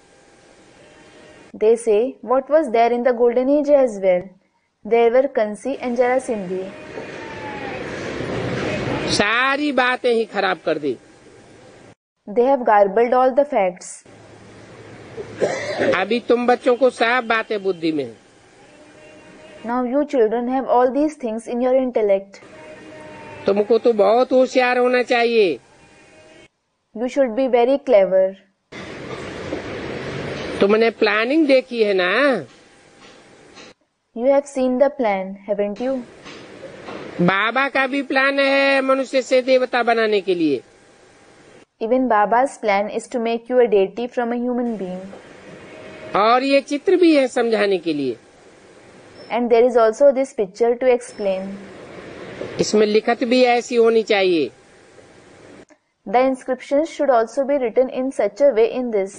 They say, what was there in the golden age as well? There were Kansi and Jarasindhi.
सारी बातें ही खराब कर दी।
They have garbled all the facts.
अभी तुम बच्चों को सब बातें बुद्धि में है।
Now you children have all these things in your intellect.
तुमको तो बहुत होशियार होना चाहिए।
You should be very clever.
तुमने प्लानिंग देखी है ना?
You have seen the plan, haven't you?
बाबा का भी प्लान है मनुष्य से देवता बनाने के लिए।
Even Baba's plan is to make you a deity from a human being.
और ये चित्र भी है समझाने के लिए।
And there is also this picture to explain.
इसमें लिखत भी ऐसी होनी चाहिए।
The inscriptions should also be written in such a way in this.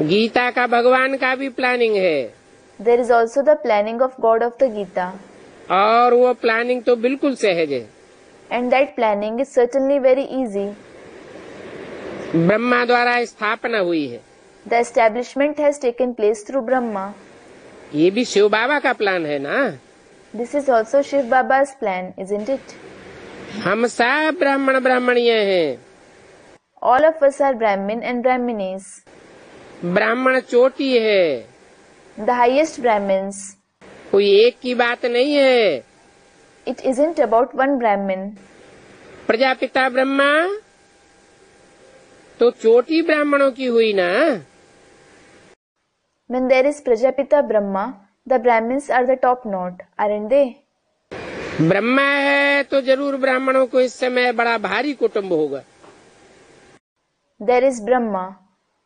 Gita का भगवान का भी प्लानिंग है,
There is also the planning of God of the Gita,
और वो प्लानिंग तो बिल्कुल सहज है।
and that planning is certainly very easy.
Brahma द्वारा स्थापना हुई है।
The establishment has taken place through Brahma.
ये भी शिव बाबा का प्लान है ना।
This is also Shiv Baba's plan, isn't it?
हम सब ब्राह्मण ब्राह्मणीय हैं।
All of us are Brahmin and Brahminis.
ब्राह्मण चोटी है,
The highest Brahmins.
कोई एक की बात नहीं है।
It isn't about one Brahmin.
Prajapita Brahma तो चोटी ब्राह्मणों की हुई ना।
When there is Prajapita Brahma, the Brahmins are the top knot, aren't they?
Brahma है तो जरूर ब्राह्मणों को इस समय बड़ा भारी कुटुंब होगा।
There is Brahma,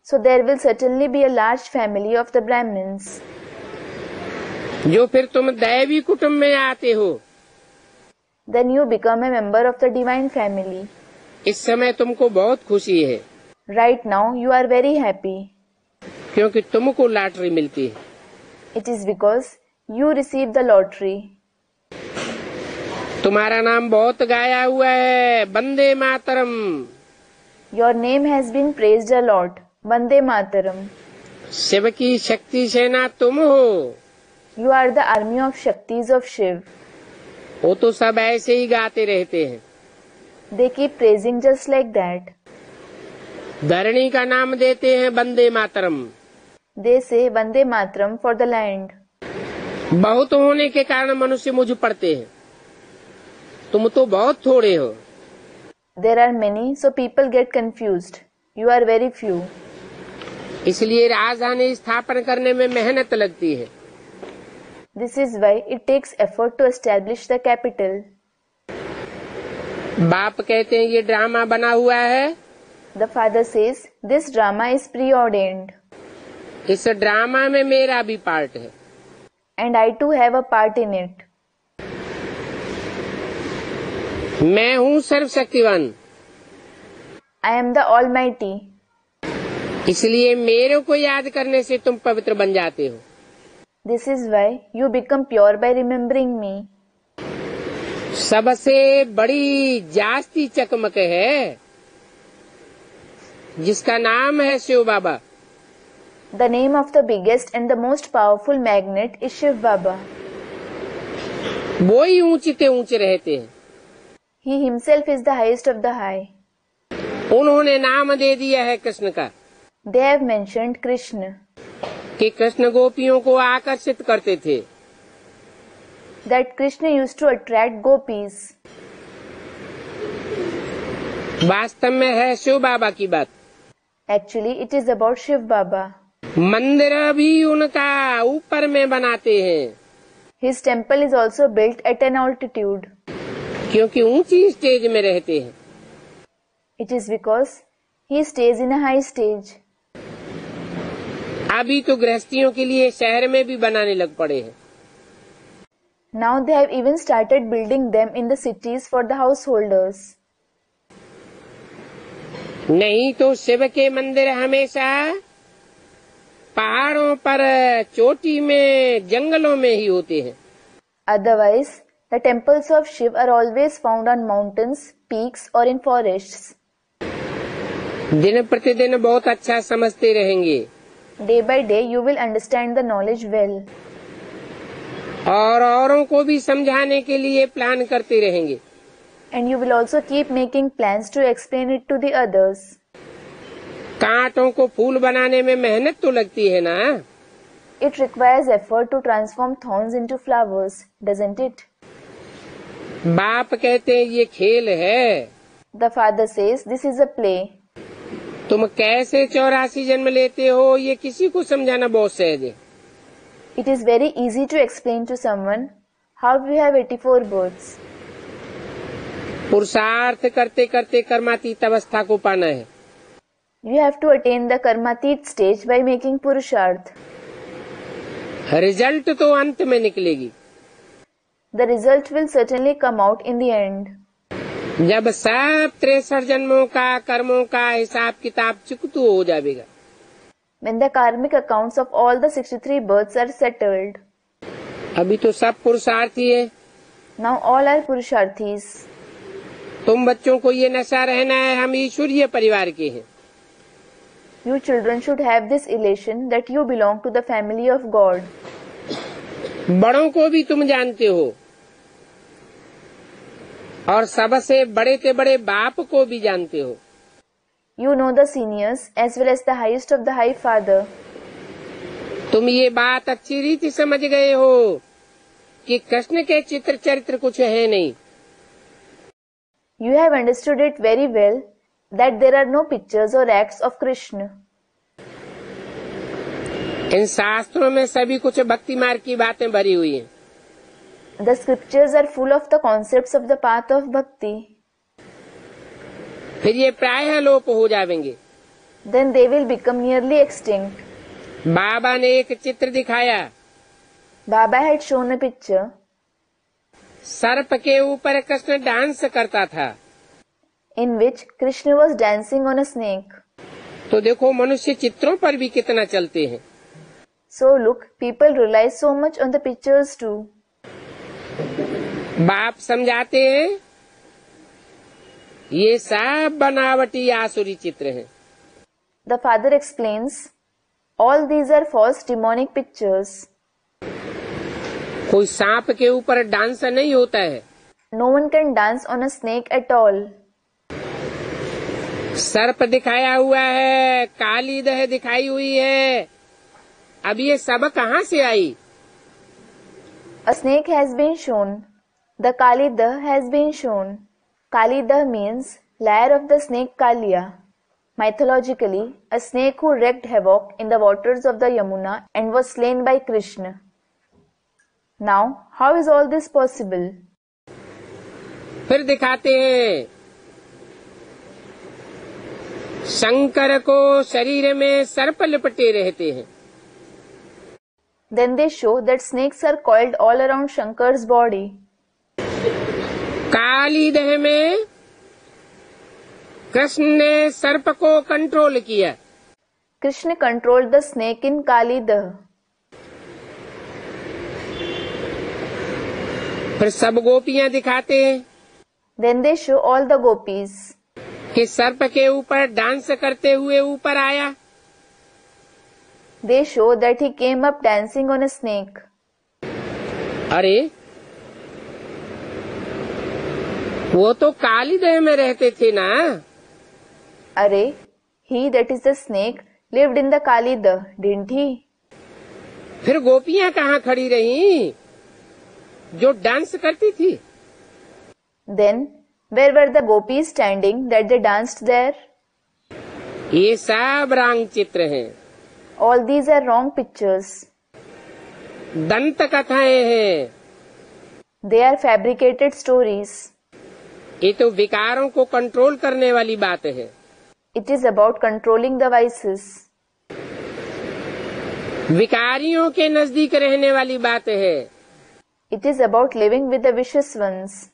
so there will certainly be a large family of the Brahmins.
जो फिर तुम दैवी कुटुंब में आते हो।
Then you become a member of the divine family.
इस समय तुमको बहुत खुशी है,
Right now you are very happy.
क्योंकि तुमको लॉटरी मिलती है।
It is because you receive the lottery.
तुम्हारा नाम बहुत गाया हुआ है, Vande Mataram.
Your name has been praised a lot. Vande Mataram.
Shiv की शक्ति सेना तुम हो।
You are the army of Shaktis of Shiv.
वो तो सब ऐसे ही गाते रहते हैं।
They keep praising just like that.
धरणी का नाम देते हैं Vande Mataram.
They say Vande Mataram for the land.
बहुत होने के कारण मनुष्य मुझ पड़ते हैं, तुम तो बहुत थोड़े हो।
There are many, so people get confused. You are very few.
इसलिए राजधानी स्थापन करने में मेहनत लगती है।
This is why it takes effort to establish the capital.
बाप कहते हैं ये ड्रामा बना हुआ है।
The father says, this drama is preordained.
इस ड्रामा में मेरा भी पार्ट है।
And I too have a part in it.
मैं हूँ सर्वशक्तिवान,
I am the Almighty.
इसलिए मेरे को याद करने से तुम पवित्र बन जाते हो।
This is why you become pure by remembering me.
सबसे बड़ी जास्ती चकमक है जिसका नाम है शिव बाबा।
The name of the biggest and the most powerful magnet is Shiv Baba.
वो ही ऊंचे ऊंचे रहते हैं।
He himself is the highest of the high.
उन्होंने नाम दे दिया है कृष्ण का।
They have mentioned Krishna.
कि कृष्ण गोपियों को आकर्षित करते थे।
That Krishna used to attract gopis.
वास्तव में है शिव बाबा की बात।
Actually, it is about Shiv Baba.
मंदिर भी उनका ऊपर में बनाते हैं,
His temple is also built at an altitude.
क्योंकि ऊंची स्टेज में रहते हैं।
It is because he stays in a high stage.
अभी तो गृहस्थियों के लिए शहर में भी बनाने लग पड़े हैं।
Now they have even started building them in the cities for the householders.
नहीं तो शिव के मंदिर हमेशा पहाड़ों पर, चोटी में, जंगलों में ही होते हैं।
Otherwise, the temples of Shiv are always found on mountains, peaks or in forests.
दिन प्रतिदिन बहुत अच्छा समझते रहेंगे।
Day by day you will understand the knowledge well.
और औरों को भी समझाने के लिए प्लान करते रहेंगे।
And you will also keep making plans to explain it to the others.
कांटों को फूल बनाने में मेहनत तो लगती है ना।
It requires effort to transform thorns into flowers, doesn't it?
बाप कहते हैं ये खेल है।
The father says this is a play.
तुम कैसे 84 जन्म लेते हो ये किसी को समझाना बहुत सहज है।
It is very easy to explain to someone how we have 84 births.
पुरुषार्थ करते करते कर्मातीत अवस्था को पाना है।
You have to attain the karmatit stage by making purusharth.
Result तो अंत में निकलेगी।
The result will certainly come out in the end.
जब सब 63 जन्मों का कर्मों का हिसाब किताब चुकतू हो जाएगा,
When the karmic accounts of all the 63 births are settled.
अभी तो सब पुरुषार्थी है।
Now all are Purusharthis.
तुम बच्चों को ये नशा रहना है हम ईश्वरीय परिवार के हैं।
You children should have this elation that you belong to the family of God.
बड़ों को भी तुम जानते हो और सबसे बड़े से बड़े बाप को भी जानते हो।
You know the seniors as well as the highest of the high father.
तुम ये बात अच्छी रीति समझ गए हो कि कृष्ण के चित्र चरित्र कुछ है नहीं।
You have understood it very well that there are no pictures or acts of Krishna.
इन शास्त्रों में सभी कुछ भक्ति मार्ग की बातें भरी हुई हैं।
The scriptures are full of the concepts of the path of bhakti.
फिर ये प्रायः लोप हो जाएंगे।
Then they will become nearly extinct.
बाबा ने एक चित्र दिखाया।
Baba had shown a picture.
सर्प के ऊपर कृष्ण डांस करता था,
In which Krishna was dancing on a snake.
तो देखो मनुष्य चित्रों पर भी कितना चलते हैं।
So look, people rely so much on the pictures too.
बाप समझाते हैं ये सब बनावटी आसुरी चित्र हैं।
The father explains, all these are false demonic pictures.
कोई सांप के ऊपर डांस नहीं होता है।
No one can dance on a snake at all.
सर्प दिखाया हुआ है, काली दह दिखाई हुई है, अब ये सब कहाँ से आई?
A snake has been shown. The Kalidah has been shown. Kalidah means lair of the snake Kaliya. Mythologically, a snake who wreaked havoc in the waters of the Yamuna and was slain by Krishna. Now, how is all this possible?
फिर दिखाते हैं शंकर को शरीर में सर्प लिपटे रहते हैं।
Then they show that snakes are coiled all around Shankar's body.
काली दह में कृष्ण ने सर्प को कंट्रोल किया।
Krishna controlled the snake in Kalidah.
फिर सब गोपियां दिखाते हैं
Then they show all the gopis.
कि सर्प के ऊपर डांस करते हुए ऊपर आया।
They show that he came up dancing on a snake.
अरे वो तो काली दह में रहते थे ना।
Arey, he that is the snake lived in the Kalidah, didn't he?
फिर गोपियां कहाँ खड़ी रहीं जो डांस करती थी?
Then, where were the gopis standing that they danced there?
ये सब रंग चित्र हैं,
All these are wrong pictures.
दंत कथाएं हैं।
They are fabricated stories.
ये तो विकारों को कंट्रोल करने वाली बात है।
It is about controlling the vices.
विकारियों के नजदीक रहने वाली बात है।
It is about living with the vicious ones.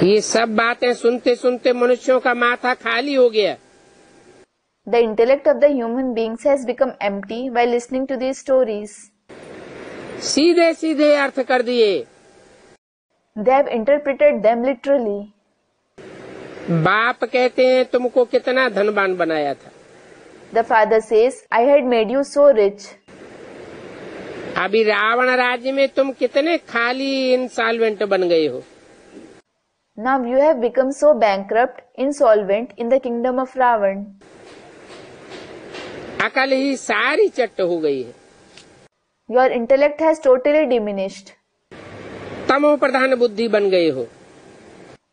ये सब बातें सुनते सुनते मनुष्यों का माथा खाली हो गया।
The intellect of the human beings has become empty while listening to these stories.
सीधे सीधे अर्थ कर दिए।
They have interpreted them literally.
बाप कहते हैं तुमको कितना धनवान बनाया था।
The father says, I had made you so rich.
अभी रावण राज्य में तुम कितने खाली इंसॉल्वेंट बन गए हो।
Now you have become so bankrupt, insolvent in the kingdom of Ravan.
अकल ही सारी चट्ट हो गई है।
Your intellect has totally diminished.
तमो प्रधान बुद्धि बन गए हो।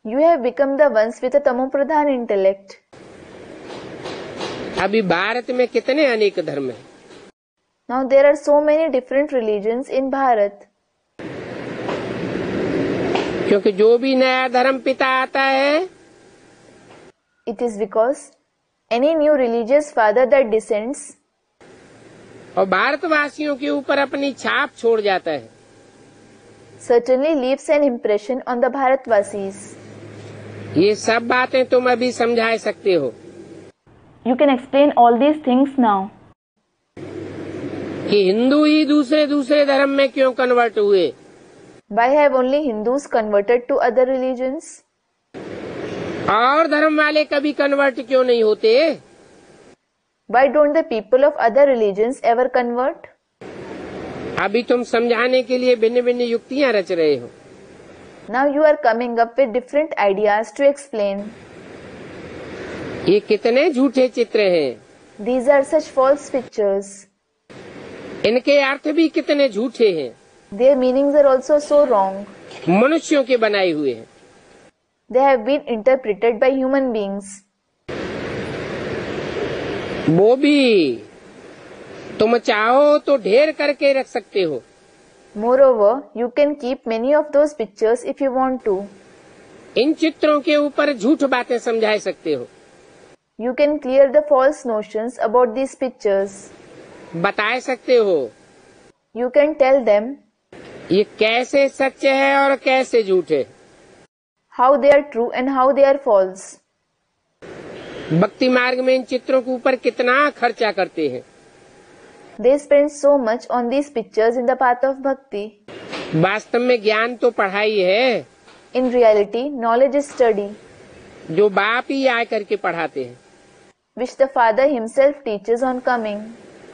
You have become the ones with a tamopradhan intellect.
अभी भारत में कितने अनेक धर्म हैं।
Now there are so many different religions in Bharat.
क्योंकि जो भी नया धर्म पिता आता है,
It is because any new religious father that descends,
और भारतवासियों के ऊपर अपनी छाप छोड़ जाता है।
certainly leaves an impression on the Bharatvasis.
ये सब बातें तुम अभी समझा सकते हो।
You can explain all these things now.
कि हिंदू ही दूसरे धर्म में क्यों कन्वर्ट हुए?
Why have only Hindus converted to other religions?
और धर्म वाले कभी कन्वर्ट क्यों नहीं होते?
Why don't the people of other religions ever convert?
अभी तुम समझाने के लिए भिन्न भिन्न युक्तियां रच रहे हो।
Now you are coming up with different ideas to explain.
ये कितने झूठे चित्र हैं।
These are such false pictures.
इनके अर्थ भी कितने झूठे हैं।
Their meanings are also so wrong.
मनुष्यों के बनाए हुए हैं।
They have been interpreted by human beings.
वो भी तुम चाहो तो ढेर करके रख सकते हो।
Moreover, you can keep many of those pictures if you want to.
इन चित्रों के ऊपर झूठ बातें समझा सकते हो।
You can clear the false notions about these pictures.
बता सकते हो
You can tell them
ये कैसे सच है और कैसे झूठ है।
how they are true and how they are false.
भक्ति मार्ग में इन चित्रों के ऊपर कितना खर्चा करते हैं।
They spend so much on these pictures in the path of bhakti.
वास्तव में ज्ञान तो पढ़ाई है।
In reality, knowledge is study,
जो बाप ही आ करके पढ़ाते हैं।
which the Father himself teaches on coming.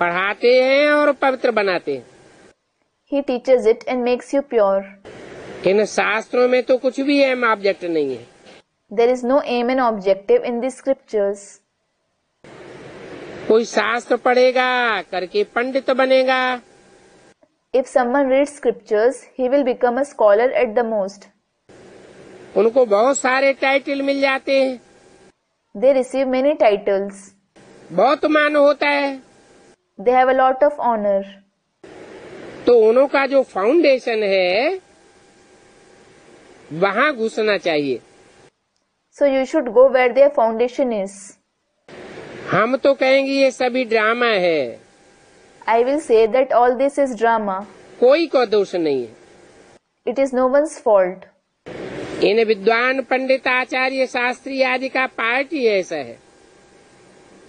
पढ़ाते हैं और पवित्र बनाते हैं।
He teaches it and makes you pure.
इन शास्त्रों में तो कुछ भी अहम ऑब्जेक्ट नहीं है।
There is no aim and objective in these scriptures.
कोई शास्त्र पढ़ेगा करके पंडित बनेगा।
If someone reads scriptures, he will become a scholar at the most.
उनको बहुत सारे टाइटल मिल जाते हैं।
They receive many titles.
बहुत मान होता है।
They have a lot of honor.
तो उनका जो फाउंडेशन है वहाँ घुसना चाहिए।
So you should go where their foundation is.
हम तो कहेंगे ये सभी ड्रामा है।
I will say that all this is drama.
कोई को दोष नहीं है।
It is no one's fault.
इन विद्वान पंडित आचार्य शास्त्री आदि का पार्ट ही ऐसा है।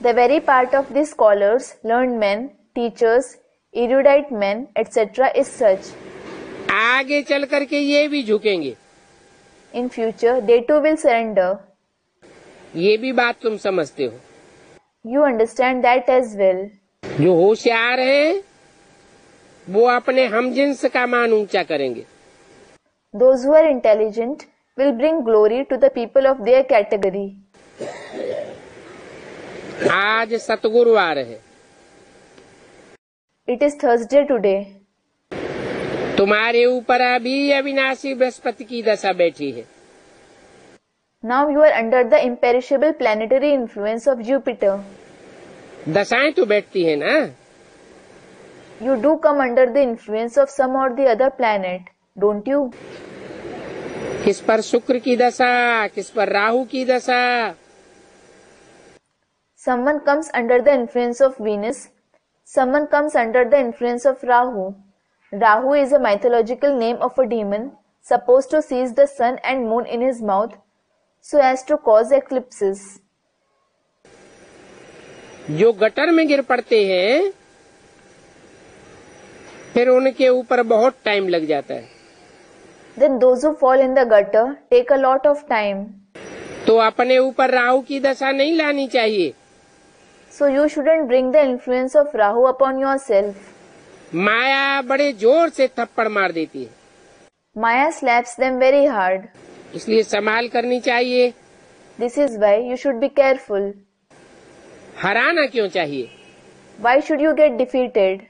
The very part of these scholars, learned men, teachers, erudite men, etc. is such.
आगे चल करके ये भी झुकेंगे।
In future, they too will surrender.
ये भी बात तुम समझते हो।
You understand that as well.
जो होशियार है वो अपने हमजिन्स का मान ऊंचा करेंगे।
Those who are intelligent will bring glory to the people of their category.
आज सतगुरुवार है।
It is Thursday today.
तुम्हारे ऊपर अभी अविनाशी बृहस्पति की दशा बैठी है।
Now you are under the imperishable planetary influence of Jupiter.
दशाएं तो बैठती है ना।
You do come under the influence of some or the other planet, don't you?
किस पर शुक्र की दशा, किस पर राहु की दशा।
Someone comes under the influence of Venus. Someone comes under the influence of Rahu. Rahu is a mythological name of a demon supposed to seize the sun and moon in his mouth so as to cause eclipses.
जो gutter में गिर पड़ते हैं फिर उनके ऊपर बहुत time लग जाता है।
Then those who fall in the gutter take a lot of time.
तो अपने ऊपर राहु की दशा नहीं लानी चाहिए।
So you shouldn't bring the influence of Rahu upon yourself.
माया बड़े जोर से थप्पड़ मार देती है।
Maya slaps them very hard.
इसलिए संभाल करनी चाहिए।
This is why you should be careful.
हराना क्यों चाहिए?
Why should you get defeated?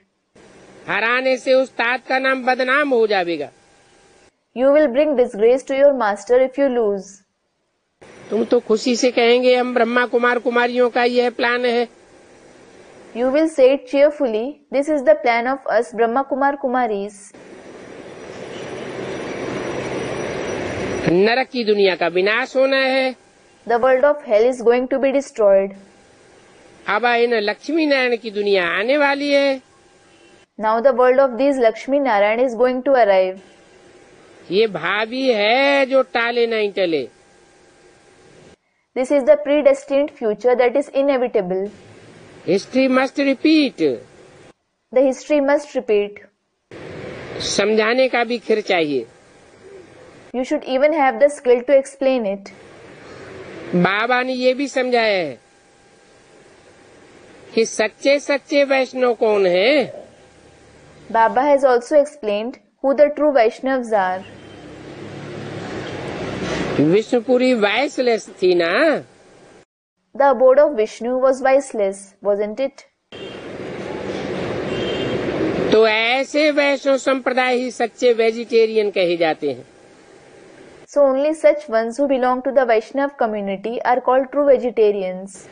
हराने से उस्ताद का नाम बदनाम हो जाएगा।
You will bring disgrace to your master if you lose.
तुम तो खुशी से कहेंगे हम ब्रह्मा कुमार कुमारियों का यह प्लान है।
You will say it cheerfully, this is the plan of us Brahma Kumar Kumaris.
नरक की दुनिया का विनाश होना है।
The world of hell is going to be destroyed.
अब इन लक्ष्मी नारायण की दुनिया आने वाली है।
Now the world of these Lakshmi Narayan is going to arrive.
ये भावी है जो टाले नहीं टले.
This is the predestined future that is inevitable.
History must repeat.
The history must repeat.
समझाने का भी खिर चाहिए.
You should even have the skill to explain it.
बाबा ने ये भी समझाया है कि सच्चे सच्चे वैष्णव कौन है.
Baba has also explained who the true Vaishnavas are.
Vishnupuri viceless थी ना.
The abode of Vishnu was viceless, wasn't it?
तो ऐसे वैष्णव संप्रदाय ही सच्चे वेजिटेरियन कहे जाते हैं.
So only such ones who belong to the Vaishnav community are called true vegetarians.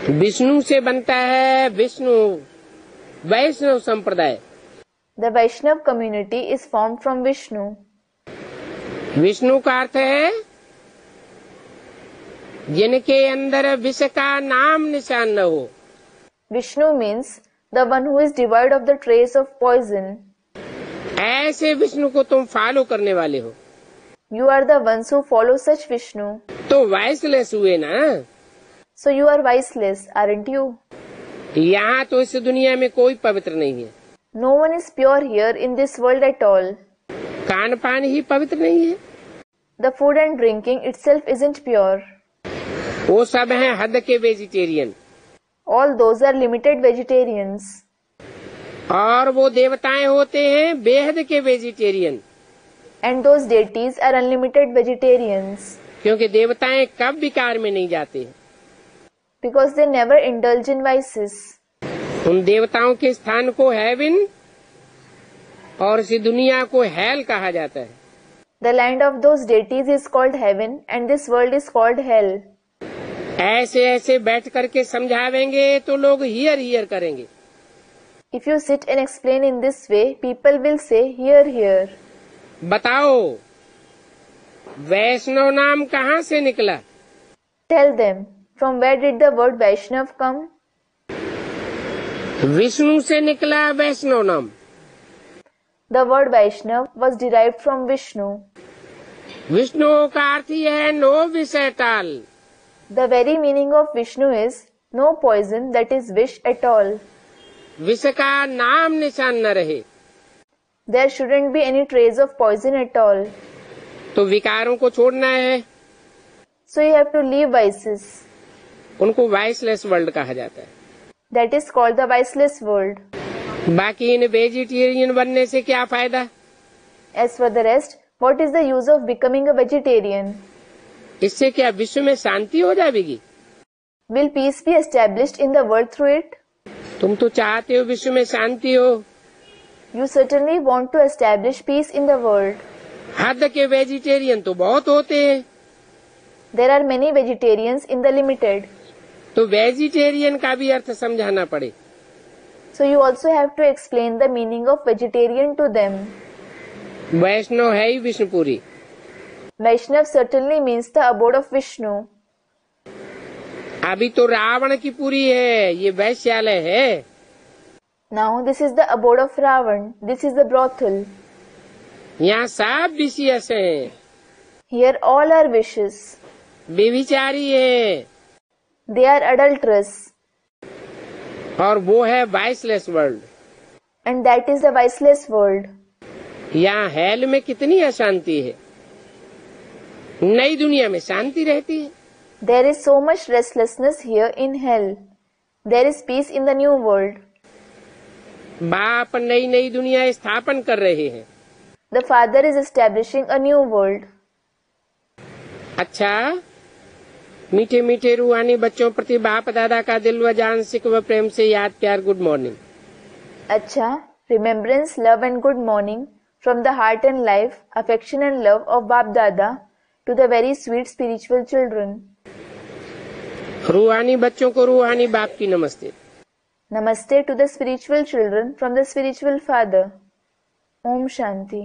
Vishnu से बनता है विष्णु वैष्णव संप्रदाय.
The Vaishnav community is formed from Vishnu.
Vishnu का अर्थ है जिनके अंदर विष का नाम निशान न हो.
Vishnu means the one who is devoid of the trace of poison.
ऐसे विष्णु को तुम फॉलो करने वाले हो.
You are the ones who follow such Vishnu.
तो वाइसलेस हुए ना.
So you are viceless, aren't you?
यहाँ तो इस दुनिया में कोई पवित्र नहीं है.
No one is pure here in this world at all.
Khan पान ही पवित्र नहीं है.
The food and drinking itself isn't pure.
वो सब हैं हद के vegetarian.
All those are limited vegetarians.
और वो देवताएं होते हैं बेहद के vegetarian.
And those deities are unlimited vegetarians.
क्योंकि देवताएं कब विकार में नहीं जाते.
Because they never indulge in vices.
उन देवताओं के स्थान को हेवन और इस दुनिया को हेल कहा जाता है.
The land of those deities is called heaven and this world is called hell.
ऐसे ऐसे बैठ करके समझावेंगे तो लोग हियर हियर करेंगे.
If you sit and explain in this way, people will say, hear, hear.
बताओ वैष्णव नाम कहाँ से निकला.
Tell them, from where did the word Vaishnav come?
Vishnu से निकला वैष्णव नाम.
The word Vaishnav was derived from Vishnu.
Vishnu का अर्थ ही है नो विष at all.
The very meaning of Vishnu is no poison, that is wish at all.
विष का नाम निशान न रहे.
There shouldn't be any trace of poison at all.
तो विकारों को छोड़ना है.
So you have to leave vices.
उनको वाइसलेस वर्ल्ड कहा जाता है.
That is called the viceless world.
बाकी इन वेजिटेरियन बनने से क्या फायदा.
As for the rest, what is the use of becoming a vegetarian?
इससे क्या विश्व में शांति हो जाएगी.
Will peace be established in the world through it?
तुम तो चाहते हो विश्व में शांति हो.
You certainly want to establish peace in the world.
हद के वेजिटेरियन तो बहुत होते हैं.
There are many vegetarians in the limited.
तो वेजिटेरियन का भी अर्थ समझाना पड़े.
So you also have to explain the meaning of vegetarian to them.
वैष्णव है ही Vishnupuri.
Vaishnav certainly means the abode of Vishnu.
अभी तो रावण की पुरी है, ये वैश्यालय है.
Now this is the abode of Ravan. This is the brothel.
यहाँ सब विषयस हैं.
Here all are vicious.
व्यभिचारी है.
They are adulterous.
और वो है viceless world.
And that is the viceless world.
यहाँ हेल में कितनी अशांति है. नई दुनिया में शांति रहती है.
There is so much restlessness here in hell. There is peace in the new world.
बाप नई नई दुनिया स्थापन कर रहे हैं.
The Father is establishing a new world.
अच्छा, मीठे मीठे रूहानी बच्चों प्रति बाप दादा का दिल व जान सिक व प्रेम से याद प्यार गुड मॉर्निंग.
अच्छा, remembrance, love and good morning from the heart and life, affection and love of Bap Dada to the very sweet spiritual children.
रूहानी बच्चों को रूहानी बाप की नमस्ते.
Namaste to the spiritual children from the spiritual Father. Om Shanti.